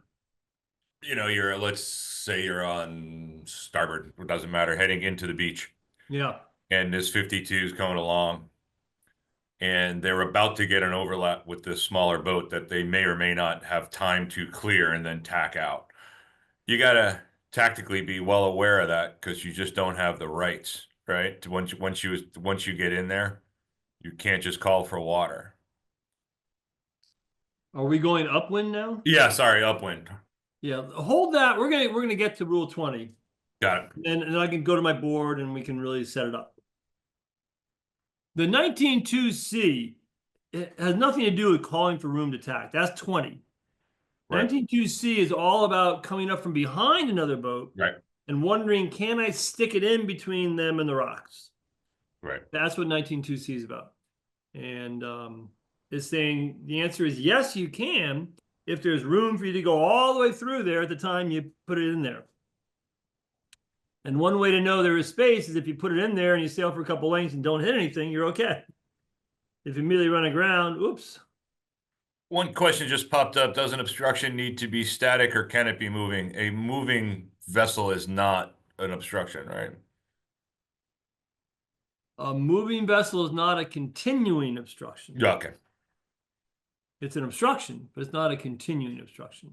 let's say you're on starboard, it doesn't matter, heading into the beach. Yeah. And this 52 is coming along. And they're about to get an overlap with this smaller boat that they may or may not have time to clear and then tack out. You got to tactically be well aware of that because you just don't have the rights, right? Once you get in there, you can't just call for water. Are we going upwind now? Yeah, sorry, upwind. Yeah, hold that. We're gonna get to rule 20. Got it. And I can go to my board and we can really set it up. The 19.2C, it has nothing to do with calling for room to tack. That's 20. Right. 19.2C is all about coming up from behind another boat, Right. and wondering, can I stick it in between them and the rocks? Right. That's what 19.2C is about. And it's saying the answer is yes, you can, if there's room for you to go all the way through there at the time you put it in there. And one way to know there is space is if you put it in there and you sail for a couple lengths and don't hit anything, you're okay. If you immediately run aground, oops. One question just popped up. Does an obstruction need to be static or can it be moving? A moving vessel is not an obstruction, right? A moving vessel is not a continuing obstruction. Yeah, okay. It's an obstruction, but it's not a continuing obstruction.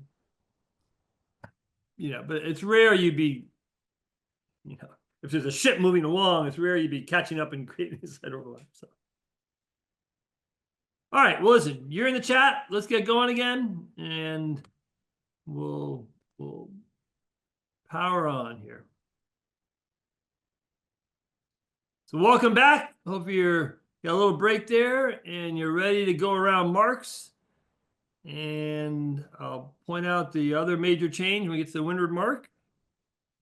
But it's rare you'd be, if there's a ship moving along, it's rare you'd be catching up and creating a side overlap. So. All right, well, listen, you're in the chat. Let's get going again, and we'll power on here. So welcome back. Hope you're got a little break there, and you're ready to go around marks. And I'll point out the other major change when we get to the windward mark.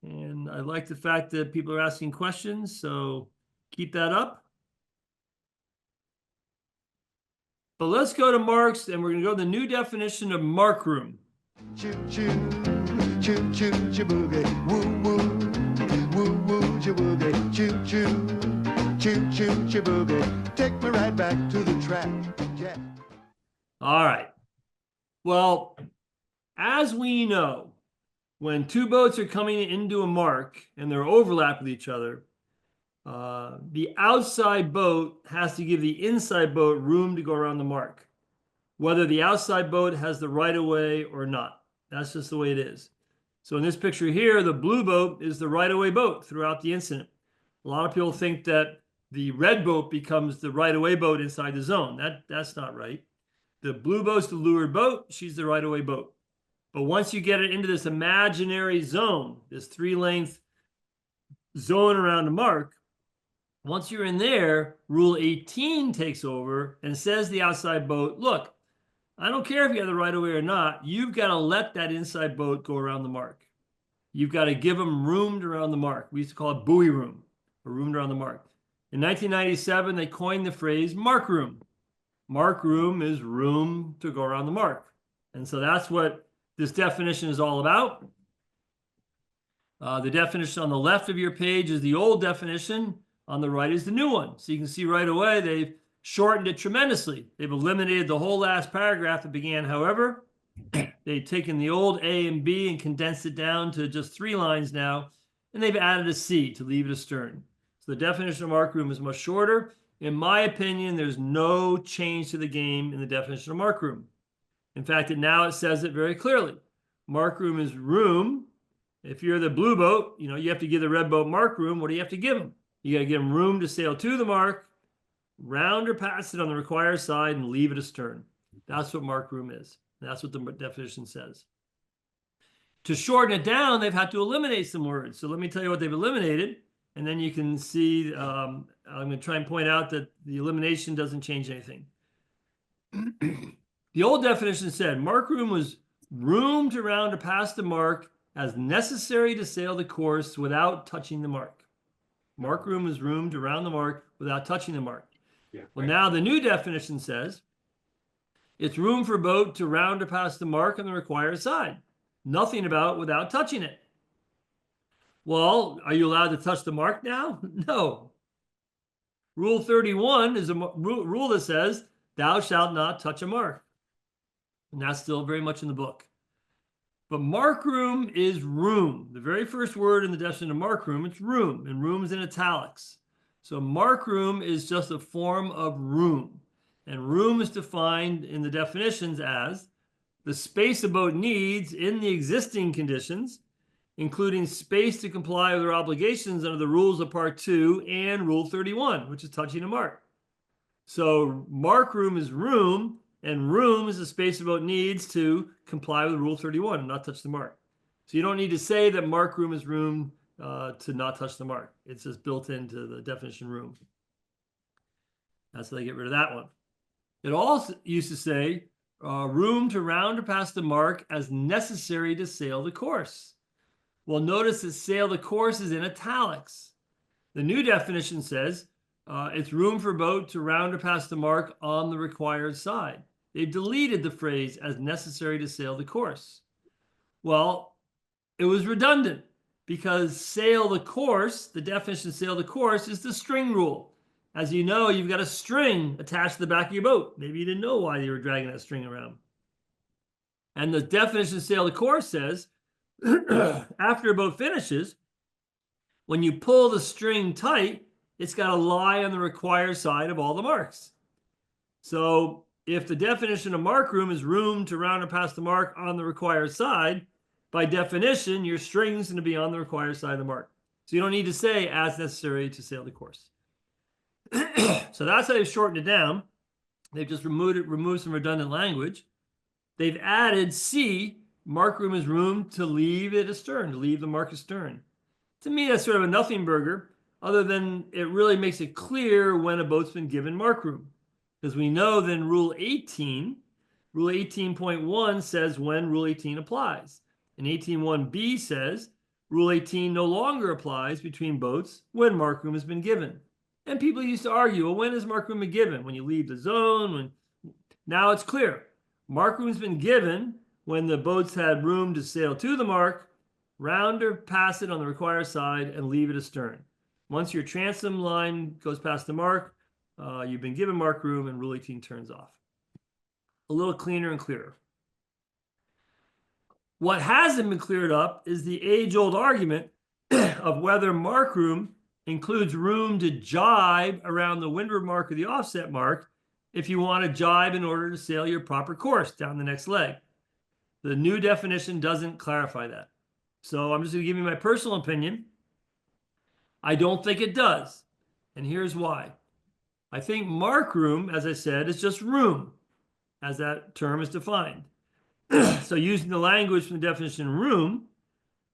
And I like the fact that people are asking questions, so keep that up. But let's go to marks, and we're going to go to the new definition of mark room. Choo choo, choo choo, boogie, woo woo, woo woo, boogie, choo choo, boogie. Take me right back to the track. Yeah. All right. Well, as we know, when two boats are coming into a mark and they're overlapped with each other, the outside boat has to give the inside boat room to go around the mark, whether the outside boat has the right of way or not. That's just the way it is. So in this picture here, the blue boat is the right of way boat throughout the incident. A lot of people think that the red boat becomes the right of way boat inside the zone. That's not right. The blue boat's the leeward boat. She's the right of way boat. But once you get it into this imaginary zone, this 3-length zone around the mark, once you're in there, Rule 18 takes over and says to the outside boat, look, I don't care if you have the right of way or not, you've got to let that inside boat go around the mark. You've got to give them room around the mark. We used to call it buoy room, or room around the mark. In 1997, they coined the phrase mark room. Mark room is room to go around the mark. And so that's what this definition is all about. The definition on the left of your page is the old definition. On the right is the new one. So you can see right away they've shortened it tremendously. They've eliminated the whole last paragraph that began, however. They've taken the old A and B and condensed it down to just 3 lines now, and they've added a C to leave it astern. So the definition of mark room is much shorter. In my opinion, there's no change to the game in the definition of mark room. In fact, it says it very clearly. Mark room is room. If you're the blue boat, you have to give the red boat mark room. What do you have to give them? You got to give them room to sail to the mark, round or pass it on the required side, and leave it astern. That's what mark room is. That's what the definition says. To shorten it down, they've had to eliminate some words. So let me tell you what they've eliminated, and then you can see, I'm going to try and point out that the elimination doesn't change anything. The old definition said mark room was room to round or pass the mark as necessary to sail the course without touching the mark. Mark room is room to round the mark without touching the mark. Yeah, well, now the new definition says it's room for boat to round or pass the mark on the required side. Nothing about without touching it. Well, are you allowed to touch the mark now? No. Rule 31 is a rule that says thou shalt not touch a mark. And that's still very much in the book. But mark room is room. The very first word in the definition of mark room, it's room, and room is in italics. So mark room is just a form of room. And room is defined in the definitions as the space a boat needs in the existing conditions, including space to comply with their obligations under the rules of Part 2 and Rule 31, which is touching a mark. So mark room is room, and room is the space a boat needs to comply with Rule 31 and not touch the mark. So you don't need to say that mark room is room to not touch the mark. It's just built into the definition room. That's how they get rid of that one. It also used to say room to round or pass the mark as necessary to sail the course. Well, notice that sail the course is in italics. The new definition says it's room for boat to round or pass the mark on the required side. They've deleted the phrase as necessary to sail the course. Well, it was redundant because sail the course, the definition of sail the course is the string rule. As you know, you've got a string attached to the back of your boat. Maybe you didn't know why you were dragging that string around. And the definition of sail the course says after a boat finishes, when you pull the string tight, it's got to lie on the required side of all the marks. So if the definition of mark room is room to round or pass the mark on the required side, by definition, your string's going to be on the required side of the mark. So you don't need to say as necessary to sail the course. So that's how they've shortened it down. They've just removed some redundant language. They've added C, mark room is room to leave it astern, to leave the mark astern. To me, that's sort of a nothing burger, other than it really makes it clear when a boat's been given mark room. Because we know that in Rule 18, Rule 18.1 says when Rule 18 applies. And 18.1b says Rule 18 no longer applies between boats when mark room has been given. And people used to argue, well, when is mark room been given? When you leave the zone? Now it's clear. Mark room's been given when the boats had room to sail to the mark, round or pass it on the required side, and leave it astern. Once your transom line goes past the mark, you've been given mark room and Rule 18 turns off. A little cleaner and clearer. What hasn't been cleared up is the age-old argument of whether mark room includes room to jibe around the windward mark or the offset mark if you want to jibe in order to sail your proper course down the next leg. The new definition doesn't clarify that. So I'm just going to give you my personal opinion. I don't think it does. And here's why. I think mark room, as I said, is just room, as that term is defined. So using the language from the definition room,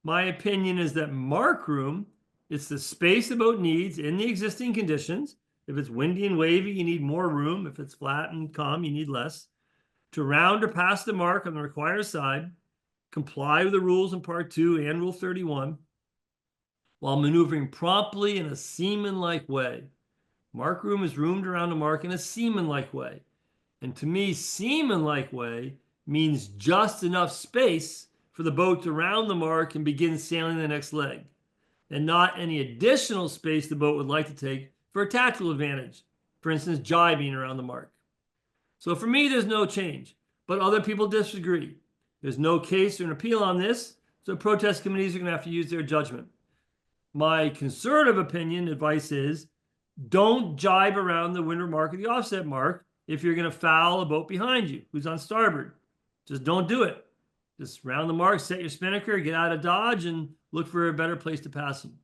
my opinion is that mark room, it's the space the boat needs in the existing conditions. If it's windy and wavy, you need more room. If it's flat and calm, you need less. To round or pass the mark on the required side, comply with the rules in Part 2 and Rule 31, while maneuvering promptly in a seaman-like way. Mark room is room to round the mark in a seaman-like way. And to me, seaman-like way means just enough space for the boat to round the mark and begin sailing the next leg, and not any additional space the boat would like to take for a tactical advantage, for instance, jibing around the mark. So for me, there's no change, but other people disagree. There's no case or an appeal on this, so protest committees are going to have to use their judgment. My conservative opinion, advice is, don't jibe around the windward mark or the offset mark if you're going to foul a boat behind you who's on starboard. just don't do it. Just round the mark, set your spinnaker, get out of dodge, and look for a better place to pass them.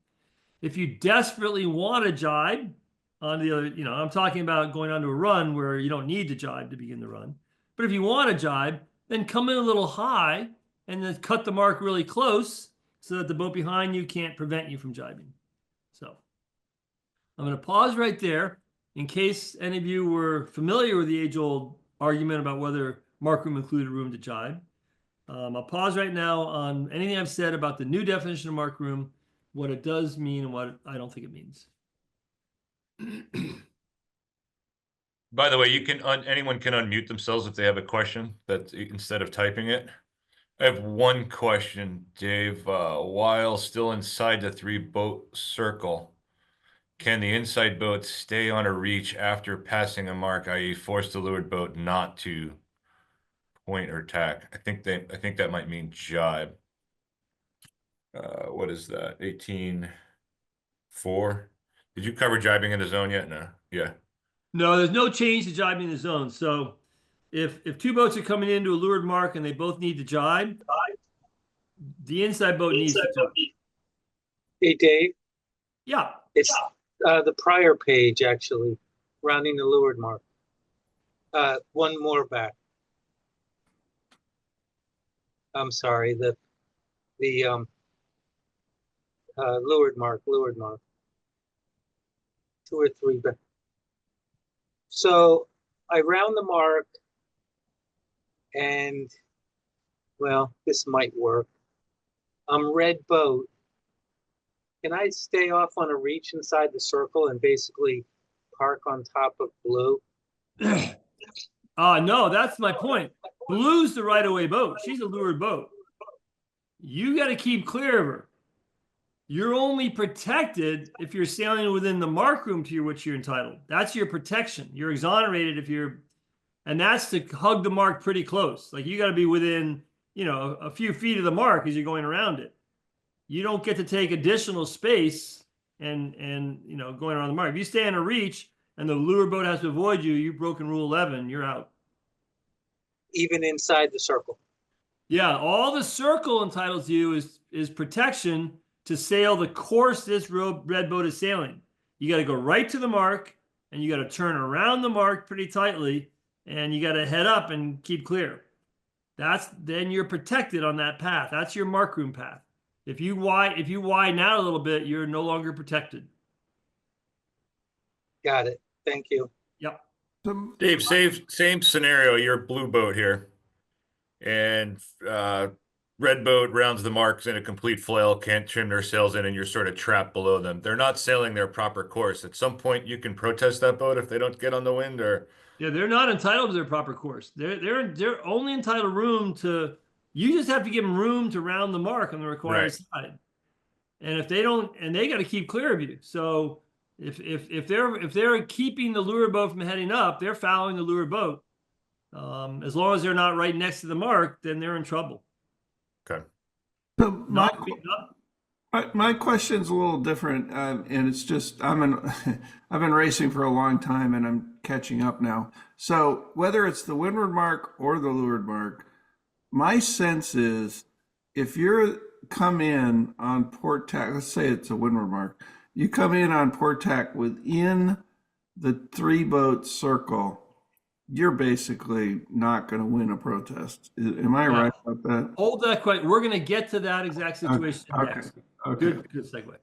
If you desperately want to jibe on the other, I'm talking about going onto a run where you don't need to jibe to begin the run. But if you want to jibe, then come in a little high and then cut the mark really close so that the boat behind you can't prevent you from jibing. So I'm going to pause right there in case any of you were familiar with the age-old argument about whether mark room included room to jibe. I'll pause right now on anything I've said about the new definition of mark room, what it does mean and what I don't think it means. By the way, anyone can unmute themselves if they have a question instead of typing it. I have one question, Dave. While still inside the 3-boat circle, can the inside boat stay on a reach after passing a mark, i.e. force the leeward boat not to point or tack? I think that might mean jibe. What is that? 18.4. Did you cover jibing in the zone yet? No. Yeah. No, there's no change to jibing in the zone. So if two boats are coming into a leeward mark and they both need to jibe, the inside boat needs to jibe. Hey, Dave. Yeah. It's the prior page, actually, rounding the leeward mark. One more back. I'm sorry, the leeward mark. 2 or 3 back. So I round the mark, and, well, this might work. I'm red boat. Can I stay off on a reach inside the circle and basically park on top of blue? No, that's my point. Blue's the right-of-way boat. She's a leeward boat. You got to keep clear of her. You're only protected if you're sailing within the mark room to which you're entitled. That's your protection. You're exonerated if you're, and that's to hug the mark pretty close. Like you got to be within, a few feet of the mark as you're going around it. You don't get to take additional space and going around the mark. If you stay in a reach and the leeward boat has to avoid you, you've broken rule 11, you're out. Even inside the circle. Yeah, all the circle entitles you is protection to sail the course this red boat is sailing. You got to go right to the mark and you got to turn around the mark pretty tightly and you got to head up and keep clear. Then you're protected on that path. That's your mark room path. If you widen out a little bit, you're no longer protected. Got it. Thank you. Yep. Dave, same scenario. You're a blue boat here, and red boat rounds the marks in a complete flail, can't trim their sails in, and you're sort of trapped below them. They're not sailing their proper course. At some point, you can protest that boat if they don't get on the wind, or yeah, they're not entitled to their proper course. They're only entitled room to. You just have to give them room to round the mark on the required side. And if they don't, and they got to keep clear of you. So if they're keeping the leeward boat from heading up, they're fouling the leeward boat. As long as they're not right next to the mark, then they're in trouble. okay. So my question's a little different, and it's just I've been racing for a long time, and I'm catching up now. So whether it's the windward mark or the leeward mark, my sense is if you're come in on port tack, let's say it's a windward mark, you come in on port tack within the 3-boat circle, you're basically not going to win a protest. Am I right about that? Hold that question. We're going to get to that exact situation next. Okay. Good segue.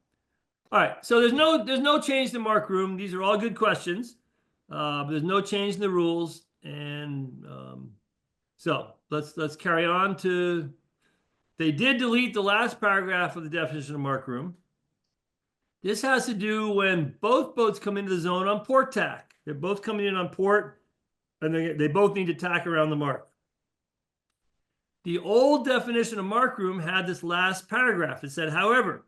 All right. So there's no change to mark room. These are all good questions. There's no change in the rules, and so let's carry on to. They did delete the last paragraph of the definition of mark room. This has to do when both boats come into the zone on port tack. They're both coming in on port, and they both need to tack around the mark. The old definition of mark room had this last paragraph. It said, however,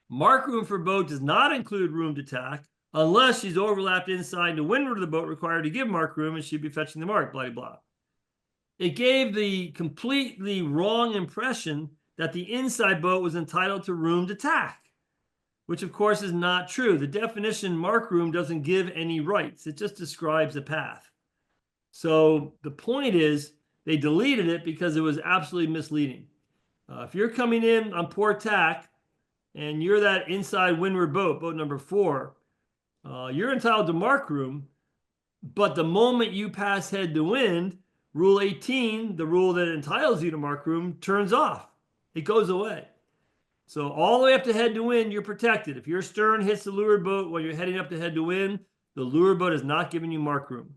mark room for boat does not include room to tack unless she's overlapped inside to windward of the boat required to give mark room and she'd be fetching the mark, blah, blah. It gave the completely wrong impression that the inside boat was entitled to room to tack, which of course is not true. The definition mark room doesn't give any rights. It just describes a path. So the point is they deleted it because it was absolutely misleading. If you're coming in on port tack and you're that inside windward boat, boat number 4, you're entitled to mark room, but the moment you pass head to wind, Rule 18, the rule that entitles you to mark room, turns off. It goes away. So all the way up to head to wind, you're protected. If your stern hits the leeward boat while you're heading up to head to wind, the leeward boat is not giving you mark room.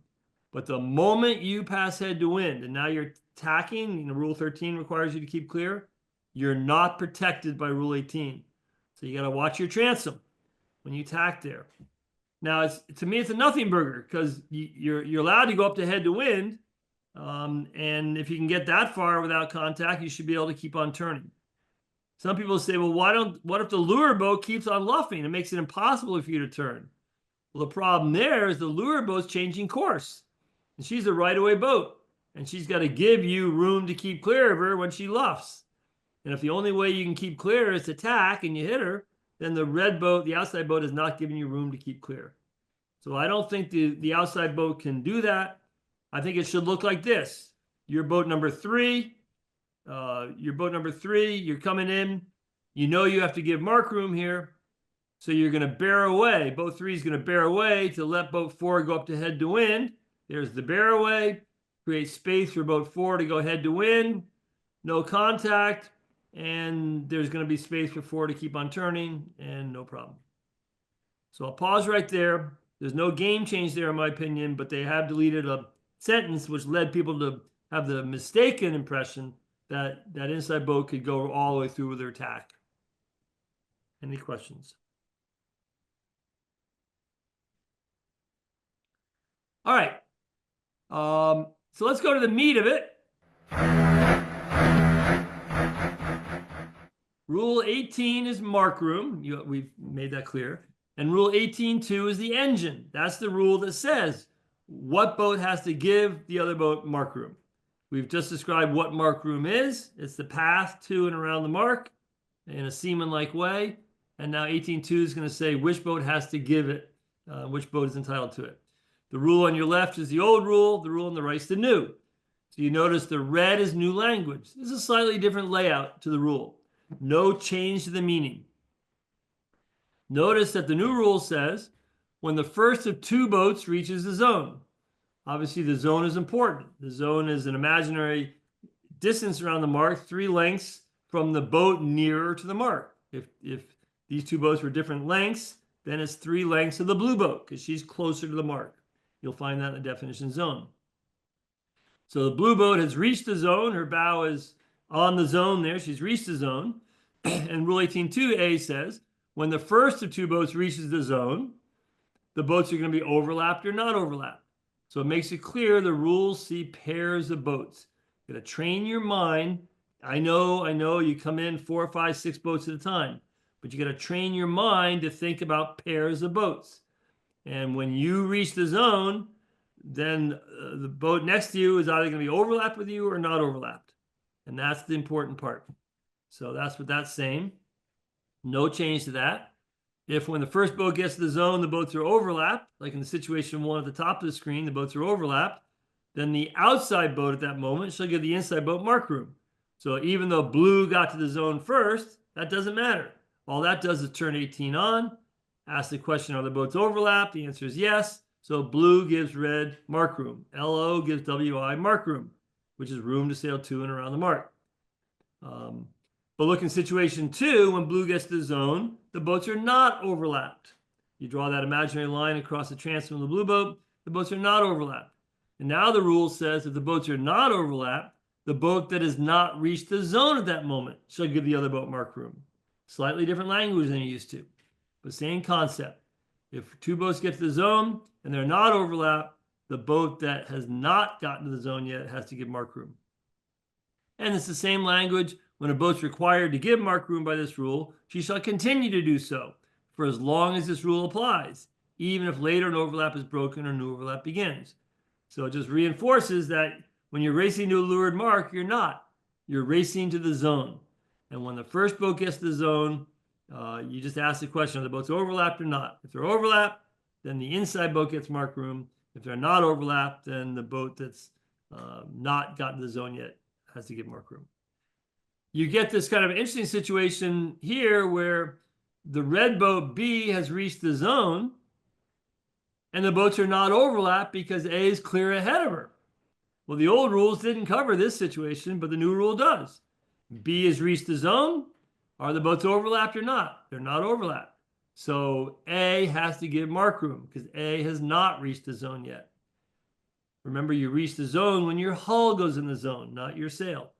But the moment you pass head to wind, and now you're tacking, Rule 13 requires you to keep clear, you're not protected by Rule 18. So you got to watch your transom when you tack there. Now, to me, it's a nothing burger because you're allowed to go up to head to wind. And if you can get that far without contact, you should be able to keep on turning. Some people say, well, what if the lure boat keeps on luffing? It makes it impossible for you to turn. Well, the problem there is the lure boat's changing course. And she's a right-of-way boat. And she's got to give you room to keep clear of her when she luffs. And if the only way you can keep clear is to tack and you hit her, then the red boat, the outside boat, is not giving you room to keep clear. So I don't think the outside boat can do that. I think it should look like this. Your boat number 3, you're coming in. You know you have to give mark room here. So you're going to bear away. Boat 3 is going to bear away to let boat 4 go up to head to wind. There's the bear away. Create space for boat 4 to go head to wind. No contact. And there's going to be space for 4 to keep on turning, and no problem. So I'll pause right there. There's no game change there, in my opinion, but they have deleted a sentence which led people to have the mistaken impression that that inside boat could go all the way through with their tack. Any questions? All right. So let's go to the meat of it. Rule 18 is mark room. We've made that clear. And Rule 18.2 is the engine. That's the rule that says what boat has to give the other boat mark room. We've just described what mark room is. It's the path to and around the mark in a seaman-like way. And now 18.2 is going to say which boat has to give it, which boat is entitled to it. The rule on your left is the old rule. The rule on the right is the new. So you notice the red is new language. This is a slightly different layout to the rule. No change to the meaning. Notice that the new rule says when the first of 2 boats reaches the zone. Obviously, the zone is important. The zone is an imaginary distance around the mark, 3 lengths from the boat nearer to the mark. If these 2 boats were different lengths, then it's 3 lengths of the blue boat because she's closer to the mark. You'll find that in the definition zone. So the blue boat has reached the zone. Her bow is on the zone there. She's reached the zone. And Rule 18.2a says, when the first of 2 boats reaches the zone, the boats are going to be overlapped or not overlapped. So it makes it clear the rules see pairs of boats. You got to train your mind. I know you come in 4, 5, 6 boats at a time, but you got to train your mind to think about pairs of boats. And when you reach the zone, then the boat next to you is either going to be overlapped with you or not overlapped. And that's the important part. So that's what that's saying. No change to that. If when the first boat gets to the zone, the boats are overlapped, like in the situation 1 at the top of the screen, the boats are overlapped, then the outside boat at that moment shall give the inside boat mark room. So even though blue got to the zone first, that doesn't matter. All that does is turn 18 on, ask the question, are the boats overlapped? The answer is yes. So blue gives red mark room. LO gives WI mark room, which is room to sail to and around the mark. But look in situation 2, when blue gets to the zone, the boats are not overlapped. You draw that imaginary line across the transom of the blue boat, the boats are not overlapped. And now the rule says if the boats are not overlapped, the boat that has not reached the zone at that moment shall give the other boat mark room. Slightly different language than you're used to, but same concept. If 2 boats get to the zone and they're not overlapped, the boat that has not gotten to the zone yet has to give mark room. And it's the same language. When a boat's required to give mark room by this rule, she shall continue to do so for as long as this rule applies, even if later an overlap is broken or new overlap begins. So it just reinforces that when you're racing to a lured mark, you're not. You're racing to the zone. And when the first boat gets to the zone, you just ask the question, are the boats overlapped or not? If they're overlapped, then the inside boat gets mark room. If they're not overlapped, then the boat that's not gotten to the zone yet has to give mark room. You get this kind of interesting situation here where the red boat B has reached the zone and the boats are not overlapped because A is clear ahead of her. Well, the old rules didn't cover this situation, but the new rule does. B has reached the zone. Are the boats overlapped or not? They're not overlapped. So A has to give mark room because A has not reached the zone yet. Remember, you reach the zone when your hull goes in the zone, not your sail.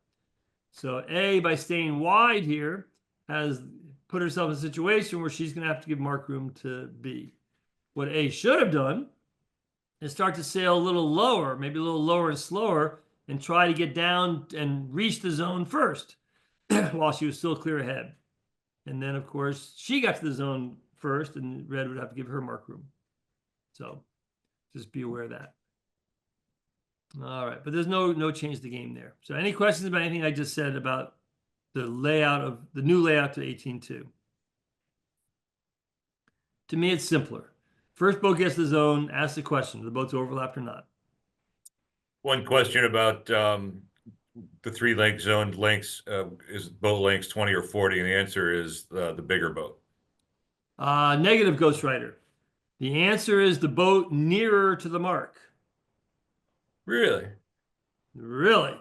So A, by staying wide here, has put herself in a situation where she's going to have to give mark room to B. What A should have done is start to sail a little lower, maybe a little lower and slower, and try to get down and reach the zone first while she was still clear ahead. And then, of course, she got to the zone first, and red would have to give her mark room. So just be aware of that. All right, but there's no change to the game there. So any questions about anything I just said about the layout of the new layout to 18.2? To me, it's simpler. First boat gets the zone, ask the question, the boats overlapped or not. One question about the 3 leg zone lengths, is boat lengths 20 or 40? And the answer is the bigger boat. Negative, Ghost Rider. The answer is the boat nearer to the mark. Really? Really?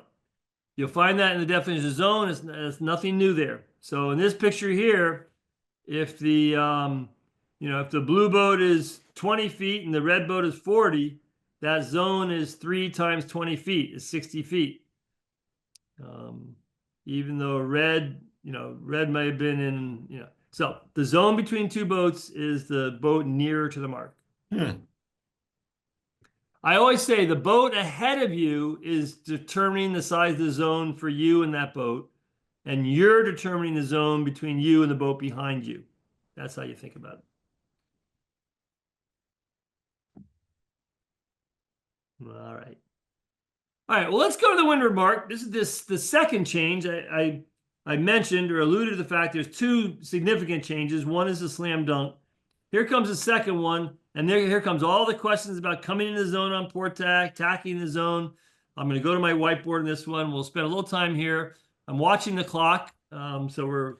You'll find that in the definition of zone. It's nothing new there. So in this picture here, if the if the blue boat is 20 feet and the red boat is 40, that zone is 3 times 20 feet, is 60 feet. Even though red may have been in, so the zone between 2 boats is the boat nearer to the mark. I always say the boat ahead of you is determining the size of the zone for you and that boat, and you're determining the zone between you and the boat behind you. That's how you think about it. All right. All right, well, let's go to the windward mark. This is the second change. I mentioned or alluded to the fact there's 2 significant changes. One is a slam dunk. Here comes the second one, and here comes all the questions about coming into the zone on port tack, tacking the zone. I'm going to go to my whiteboard in this one. We'll spend a little time here. I'm watching the clock, so we're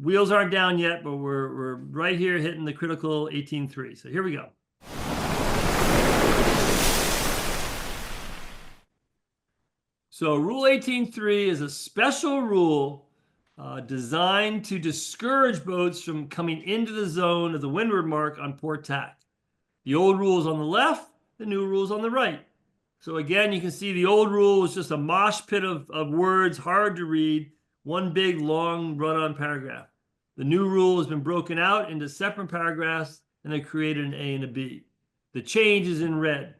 wheels aren't down yet, but we're right here hitting the critical 18.3. So here we go. So Rule 18.3 is a special rule designed to discourage boats from coming into the zone of the windward mark on port tack. The old rule is on the left, the new rule is on the right. So again, you can see the old rule was just a mosh pit of words, hard to read, one big long run-on paragraph. The new rule has been broken out into separate paragraphs, and they created an A and a B. The change is in red.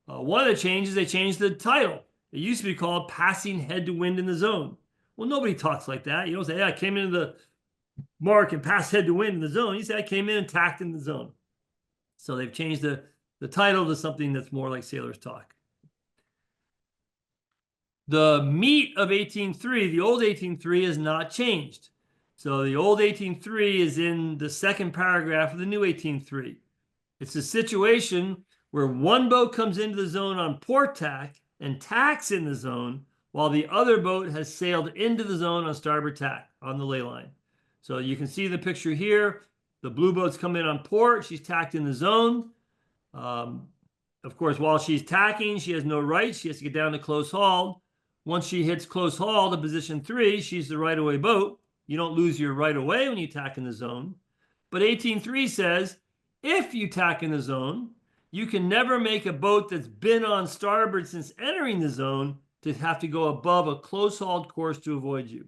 One of the changes, they changed the title. It used to be called Passing Head to Wind in the Zone. Well, nobody talks like that. You don't say, hey, I came into the mark and passed head to wind in the zone. You say, I came in and tacked in the zone. So they've changed the title to something that's more like sailors talk. The meat of 18.3, the old 18.3 is not changed. So the old 18.3 is in the second paragraph of the new 18.3. It's a situation where one boat comes into the zone on port tack and tacks in the zone, while the other boat has sailed into the zone on starboard tack on the ley line. So you can see the picture here. The blue boat's come in on port. She's tacked in the zone. Of course, while she's tacking, she has no right. She has to get down to close haul. Once she hits close haul to position 3, she's the right-of-way boat. You don't lose your right-of-way when you tack in the zone. But 18.3 says, if you tack in the zone, you can never make a boat that's been on starboard since entering the zone to have to go above a close-hauled course to avoid you.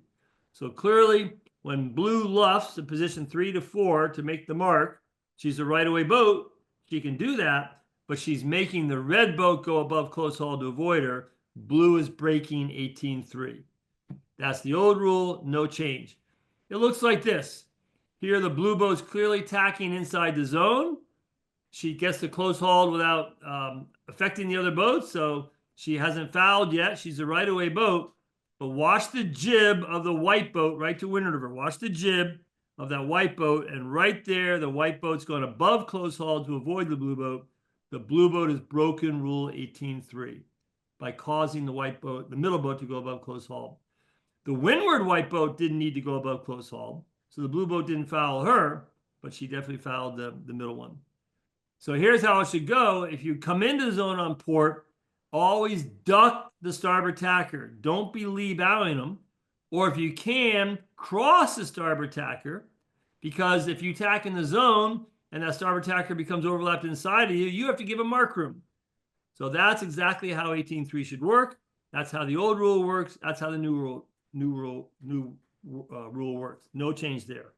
So clearly, when blue luffs in position 3 to 4 to make the mark, she's a right-of-way boat. She can do that, but she's making the red boat go above close haul to avoid her. Blue is breaking 18.3. That's the old rule, no change. It looks like this. Here, the blue boat's clearly tacking inside the zone. She gets the close haul without affecting the other boats, so she hasn't fouled yet. She's a right-of-way boat. But watch the jib of the white boat right to windward of her. Watch the jib of that white boat, and right there, the white boat's going above close haul to avoid the blue boat. The blue boat has broken Rule 18.3. by causing the white boat, the middle boat, to go above close haul. The windward white boat didn't need to go above close haul, so the blue boat didn't foul her, but she definitely fouled the middle one. So here's how it should go. If you come into the zone on port, always duck the starboard tacker. Don't be lee bowing them. Or if you can, cross the starboard tacker, because if you tack in the zone and that starboard tacker becomes overlapped inside of you, you have to give a mark room. So that's exactly how 18.3 should work. That's how the old rule works. That's how the new rule works. No change there.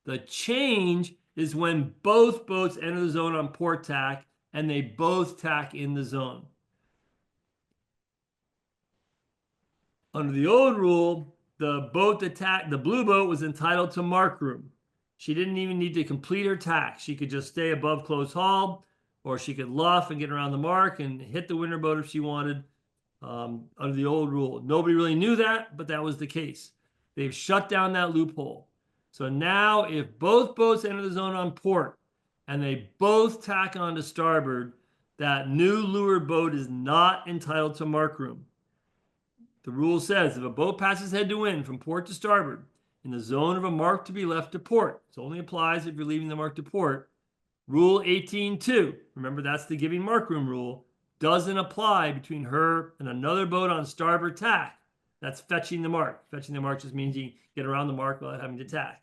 The change is when both boats enter the zone on port tack and they both tack in the zone. Under the old rule, the blue boat was entitled to mark room. She didn't even need to complete her tack. She could just stay above close haul, or she could luff and get around the mark and hit the winter boat if she wanted. Under the old rule, nobody really knew that, but that was the case. They've shut down that loophole. So now if both boats enter the zone on port and they both tack on to starboard, that new leeward boat is not entitled to mark room. The rule says if a boat passes head to wind from port to starboard in the zone of a mark to be left to port, it only applies if you're leaving the mark to port. Rule 18.2, remember that's the giving mark room rule, doesn't apply between her and another boat on starboard tack. That's fetching the mark. Fetching the mark just means you get around the mark without having to tack.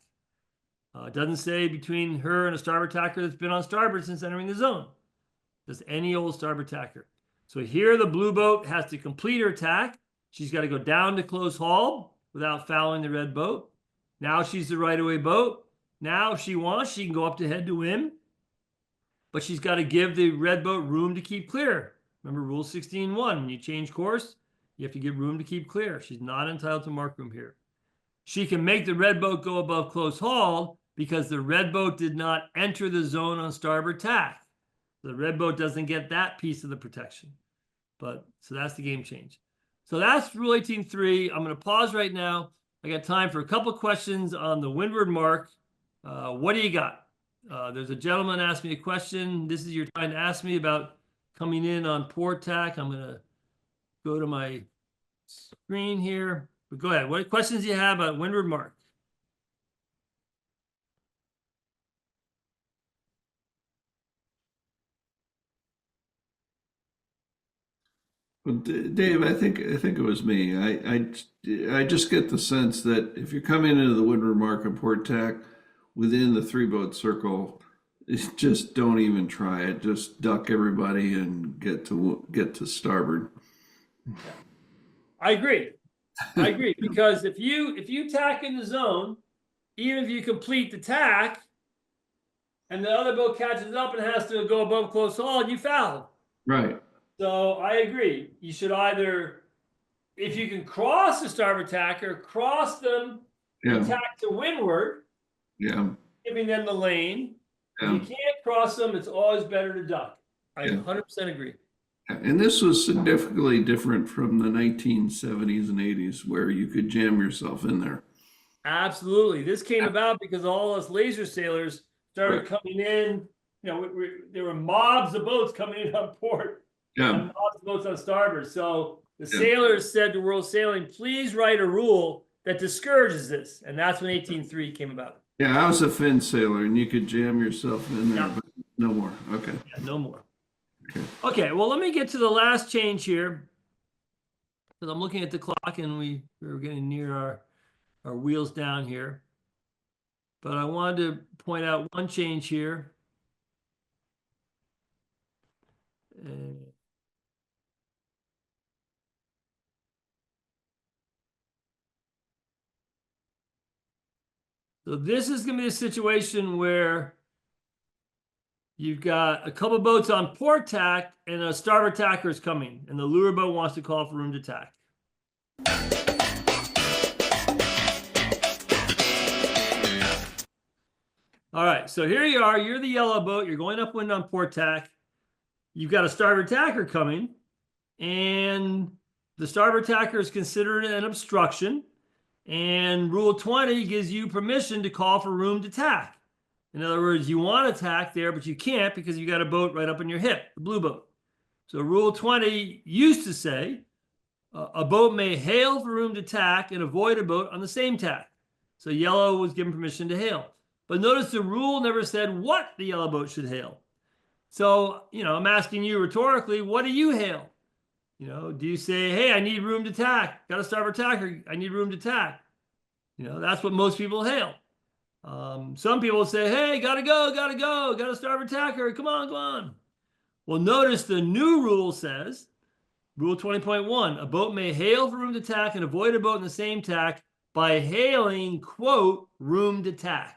It doesn't say between her and a starboard tacker that's been on starboard since entering the zone. Just any old starboard tacker. So here the blue boat has to complete her tack. She's got to go down to close haul without fouling the red boat. Now she's the right-of-way boat. Now if she wants, she can go up to head to wind. But she's got to give the red boat room to keep clear. Remember rule 16.1, when you change course, you have to give room to keep clear. She's not entitled to mark room here. She can make the red boat go above close haul because the red boat did not enter the zone on starboard tack. The red boat doesn't get that piece of the protection. So that's the game change. So that's rule 18.3. I'm going to pause right now. I got time for a couple questions on the windward mark. What do you got? There's a gentleman asked me a question. This is your time to ask me about coming in on port tack. I'm going to go to my screen here. But go ahead. What questions do you have about windward mark? Well, Dave, I think it was me. I just get the sense that if you're coming into the windward mark and port tack within the 3-boat circle, just don't even try it. Just duck everybody and get to starboard. I agree. Because if you tack in the zone, even if you complete the tack, and the other boat catches up and has to go above close haul, you foul. Right. So I agree. You should either, if you can cross the starboard tacker, cross them and tack to windward, giving them the lane. If you can't cross them, it's always better to duck. I 100% agree. And this was significantly different from the 1970s and 80s where you could jam yourself in there. Absolutely. This came about because all us laser sailors started coming in. You know, there were mobs of boats coming in on port. And mobs of boats on starboard. So the sailors said to World Sailing, please write a rule that discourages this. And that's when 18.3 came about. Yeah, I was a fin sailor and you could jam yourself in there, but no more. Okay. Yeah, no more. Okay, well, let me get to the last change here. Because I'm looking at the clock and we're getting near our wheels down here. But I wanted to point out one change here. So this is going to be a situation where you've got a couple boats on port tack and a starboard tacker is coming, and the lure boat wants to call for room to tack. All right, so here you are. You're the yellow boat. You're going upwind on port tack. You've got a starboard tacker coming, and the starboard tacker is considered an obstruction. And Rule 20 gives you permission to call for room to tack. In other words, you want to tack there, but you can't because you got a boat right up on your hip, the blue boat. So Rule 20 used to say a boat may hail for room to tack and avoid a boat on the same tack. So yellow was given permission to hail. But notice the rule never said what the yellow boat should hail. So, I'm asking you rhetorically, what do you hail? Do you say, hey, I need room to tack, got a starboard tacker, I need room to tack? That's what most people hail. Some people say, hey, gotta go, got a starboard tacker, come on. Well, notice the new rule says, Rule 20.1, a boat may hail for room to tack and avoid a boat in the same tack by hailing, quote, room to tack.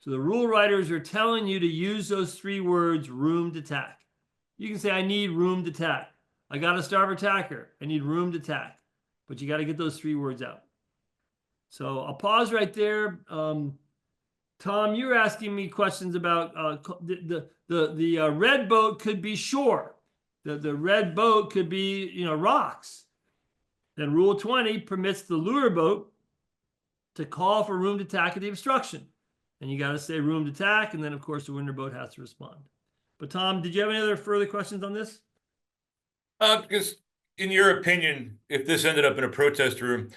So the rule writers are telling you to use those 3 words, room to tack. You can say, I need room to tack. I got a starboard tacker. I need room to tack. But you got to get those 3 words out. So I'll pause right there. Tom, you're asking me questions about the red boat could be shore. The red boat could be, rocks. Then Rule 20 permits the lure boat to call for room to tack at the obstruction. And you got to say room to tack, and then, of course, the winter boat has to respond. But, Tom, did you have any other further questions on this? Because in your opinion, if this ended up in a protest room,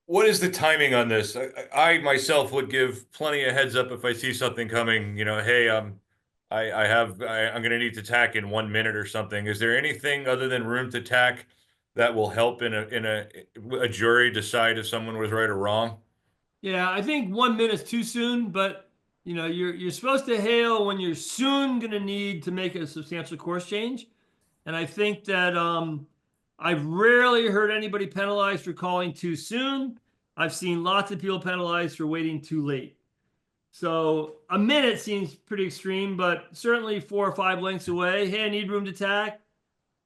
what is the timing on this? I myself would give plenty of heads up if I see something coming, hey, I'm going to need to tack in 1 minute or something. Is there anything other than room to tack that will help in a jury decide if someone was right or wrong? Yeah, I think 1 minute's too soon, but you're supposed to hail when you're soon going to need to make a substantial course change. And I think that I've rarely heard anybody penalized for calling too soon. I've seen lots of people penalized for waiting too late. So a minute seems pretty extreme, but certainly 4 or 5 lengths away. Hey, I need room to tack.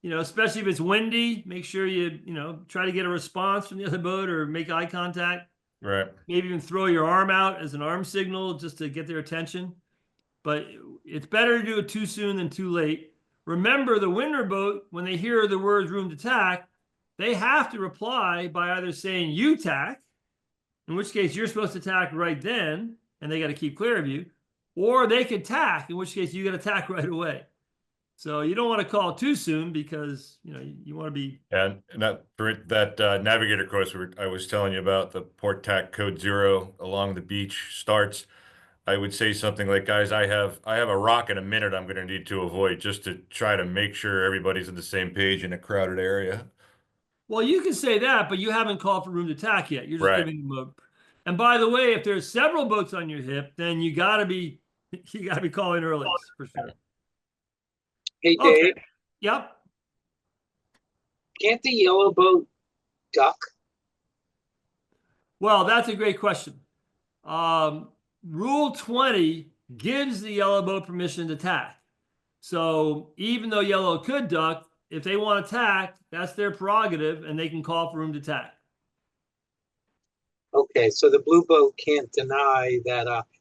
Especially if it's windy, make sure you try to get a response from the other boat or make eye contact. Right. Maybe even throw your arm out as an arm signal just to get their attention. But it's better to do it too soon than too late. Remember, the winter boat, when they hear the words room to tack, they have to reply by either saying you tack, in which case you're supposed to tack right then, and they got to keep clear of you, or they could tack, in which case you got to tack right away. So you don't want to call too soon because you want to be. And that navigator course I was telling you about, the port tack code 0 along the beach starts. I would say something like, guys, I have a rock in a minute I'm going to need to avoid, just to try to make sure everybody's on the same page in a crowded area. Well, you can say that, but you haven't called for room to tack yet. You're just Right. giving them a. And by the way, if there's several boats on your hip, then you got to be calling early for sure. Hey, Okay. Dave, Yep. can't the yellow boat duck? Well, that's a great question. Rule 20 gives the yellow boat permission to tack. So even though yellow could duck, if they want to tack, that's their prerogative, and they can call for room to tack. Okay, so the blue boat can't deny that option.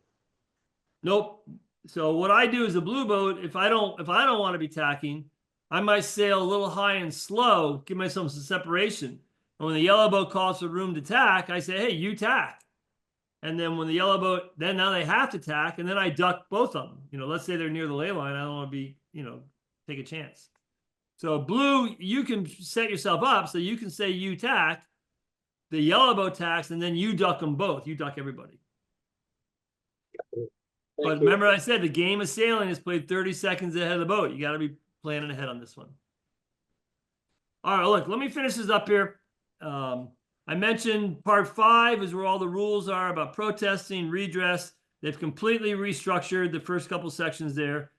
Nope. So what I do as a blue boat, if I don't want to be tacking, I might sail a little high and slow, give myself some separation. And when the yellow boat calls for room to tack, I say, hey, you tack. And then when the yellow boat, then now they have to tack, and then I duck both of them. Let's say they're near the ley line. I don't want to be, take a chance. So blue, you can set yourself up so you can say you tack, the yellow boat tacks, and then you duck them both. You duck everybody. But remember, I said the game of sailing is played 30 seconds ahead of the boat. You got to be planning ahead on this one. All right, look, let me finish this up here. I mentioned part 5 is where all the rules are about protesting, redress. They've completely restructured the first couple sections there.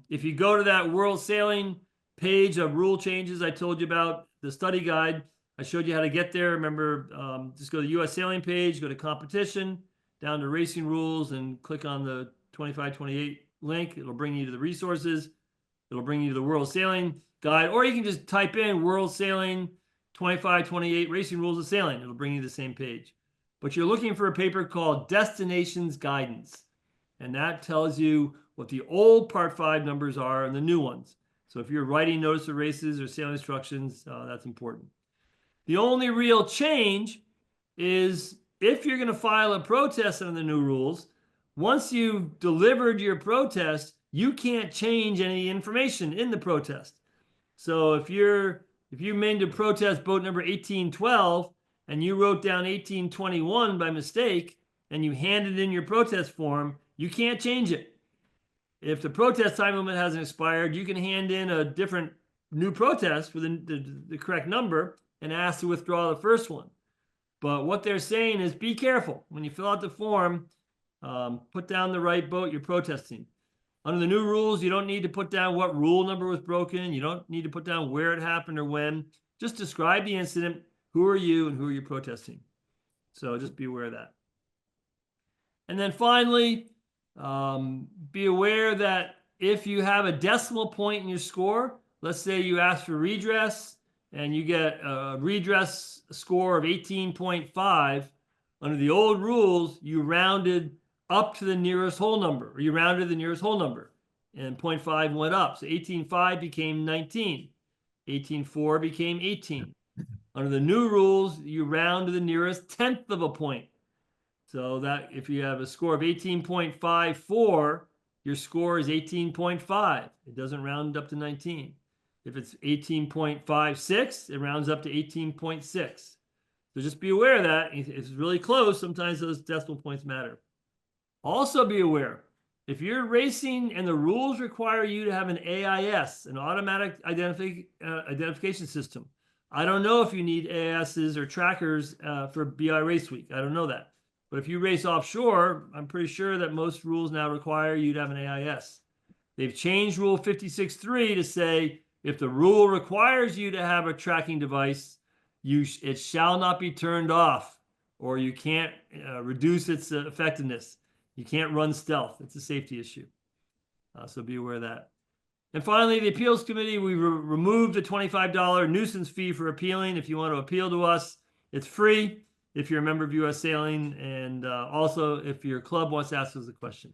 If you go to that World Sailing page of rule changes I told you about, the study guide, I showed you how to get there. Remember, just go to the U.S. Sailing page, go to competition, down to racing rules, and click on the 2528 link. It'll bring you to the resources. It'll bring you to the World Sailing guide, or you can just type in World Sailing 2528 Racing Rules of Sailing. It'll bring you to the same page. But you're looking for a paper called Destinations Guidance, and that tells you what the old Part 5 numbers are and the new ones. So if you're writing notice of races or sailing instructions, that's important. The only real change is if you're going to file a protest on the new rules, once you've delivered your protest, you can't change any information in the protest. So if you named a protest boat number 1812 and you wrote down 1821 by mistake and you handed in your protest form, you can't change it. If the protest time limit hasn't expired, you can hand in a different new protest with the correct number and ask to withdraw the first one. But what they're saying is be careful. When you fill out the form, put down the right boat you're protesting. Under the new rules, you don't need to put down what rule number was broken. You don't need to put down where it happened or when. Just describe the incident. Who are you and who are you protesting? So just be aware of that. And then finally, be aware that if you have a decimal point in your score, let's say you ask for redress and you get a redress score of 18.5, under the old rules, you rounded up to the nearest whole number, or you rounded the nearest whole number, and 0.5 went up. So 18.5 became 19. 18.4 became 18. Under the new rules, you round to the nearest tenth of a point. So that if you have a score of 18.54, your score is 18.5. It doesn't round up to 19. If it's 18.56, it rounds up to 18.6. So just be aware of that. If it's really close, sometimes those decimal points matter. Also be aware, if you're racing and the rules require you to have an AIS, an automatic identification system. I don't know if you need AISs or trackers for BI Race Week. I don't know that. But if you race offshore, I'm pretty sure that most rules now require you to have an AIS. They've changed Rule 56.3 to say if the rule requires you to have a tracking device, it shall not be turned off, or you can't reduce its effectiveness. You can't run stealth. It's a safety issue. So be aware of that. And finally, the appeals committee, we removed the $25 nuisance fee for appealing. If you want to appeal to us, it's free if you're a member of U.S. Sailing, and also if your club wants to ask us a question.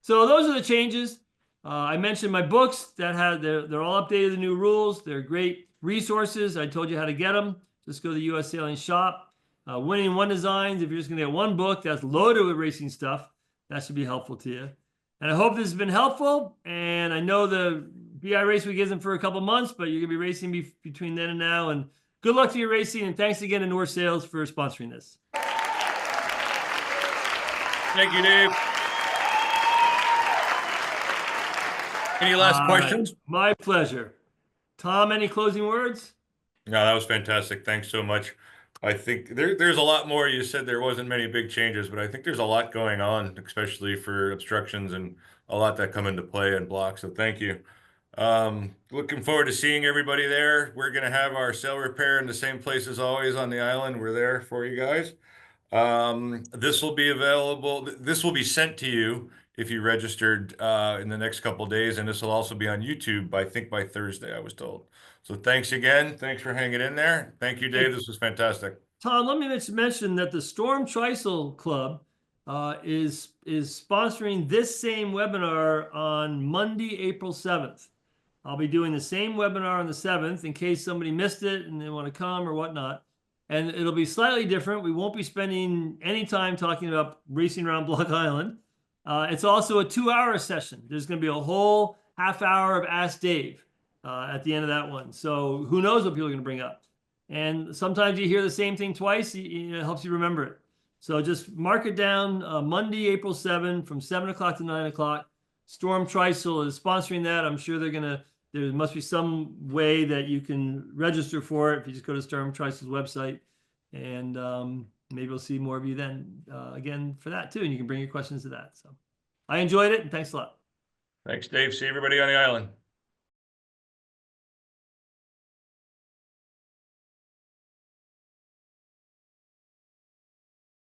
So those are the changes. I mentioned my books that they're all updated, the new rules. They're great resources. I told you how to get them. Just go to the U.S. Sailing shop. Winning One Designs, if you're just going to get one book that's loaded with racing stuff, that should be helpful to you. And I hope this has been helpful. And I know the BI Race Week isn't for a couple months, but you're going to be racing between then and now. And good luck to your racing. And thanks again to North Sails for sponsoring this. Thank you, Dave. Any last questions? My pleasure. Tom, any closing words? No, that was fantastic. Thanks so much. I think there's a lot more. You said there wasn't many big changes, but I think there's a lot going on, especially for obstructions and a lot that come into play and blocks. So thank you. Looking forward to seeing everybody there. We're going to have our sail repair in the same place as always on the island. We're there for you guys. This will be available. This will be sent to you if you registered in the next couple of days, and this will also be on YouTube, I think by Thursday, I was told. So thanks again. Thanks for hanging in there. Thank you, Dave. This was fantastic. Tom, let me mention that the Storm Trysail Club is sponsoring this same webinar on Monday, April 7th. I'll be doing the same webinar on the 7th in case somebody missed it and they want to come or whatnot. And it'll be slightly different. We won't be spending any time talking about racing around Block Island. It's also a 2-hour session. There's going to be a whole half hour of Ask Dave at the end of that one. So who knows what people are going to bring up. And sometimes you hear the same thing twice. It helps you remember it. So just mark it down. Monday, April 7 from 7 o'clock to 9 o'clock. Storm Trysail is sponsoring that. I'm sure there must be some way that you can register for it if you just go to Storm Trysail's website. And maybe we'll see more of you then again for that too. And you can bring your questions to that. So I enjoyed it and thanks a lot. Thanks, Dave. See everybody on the island.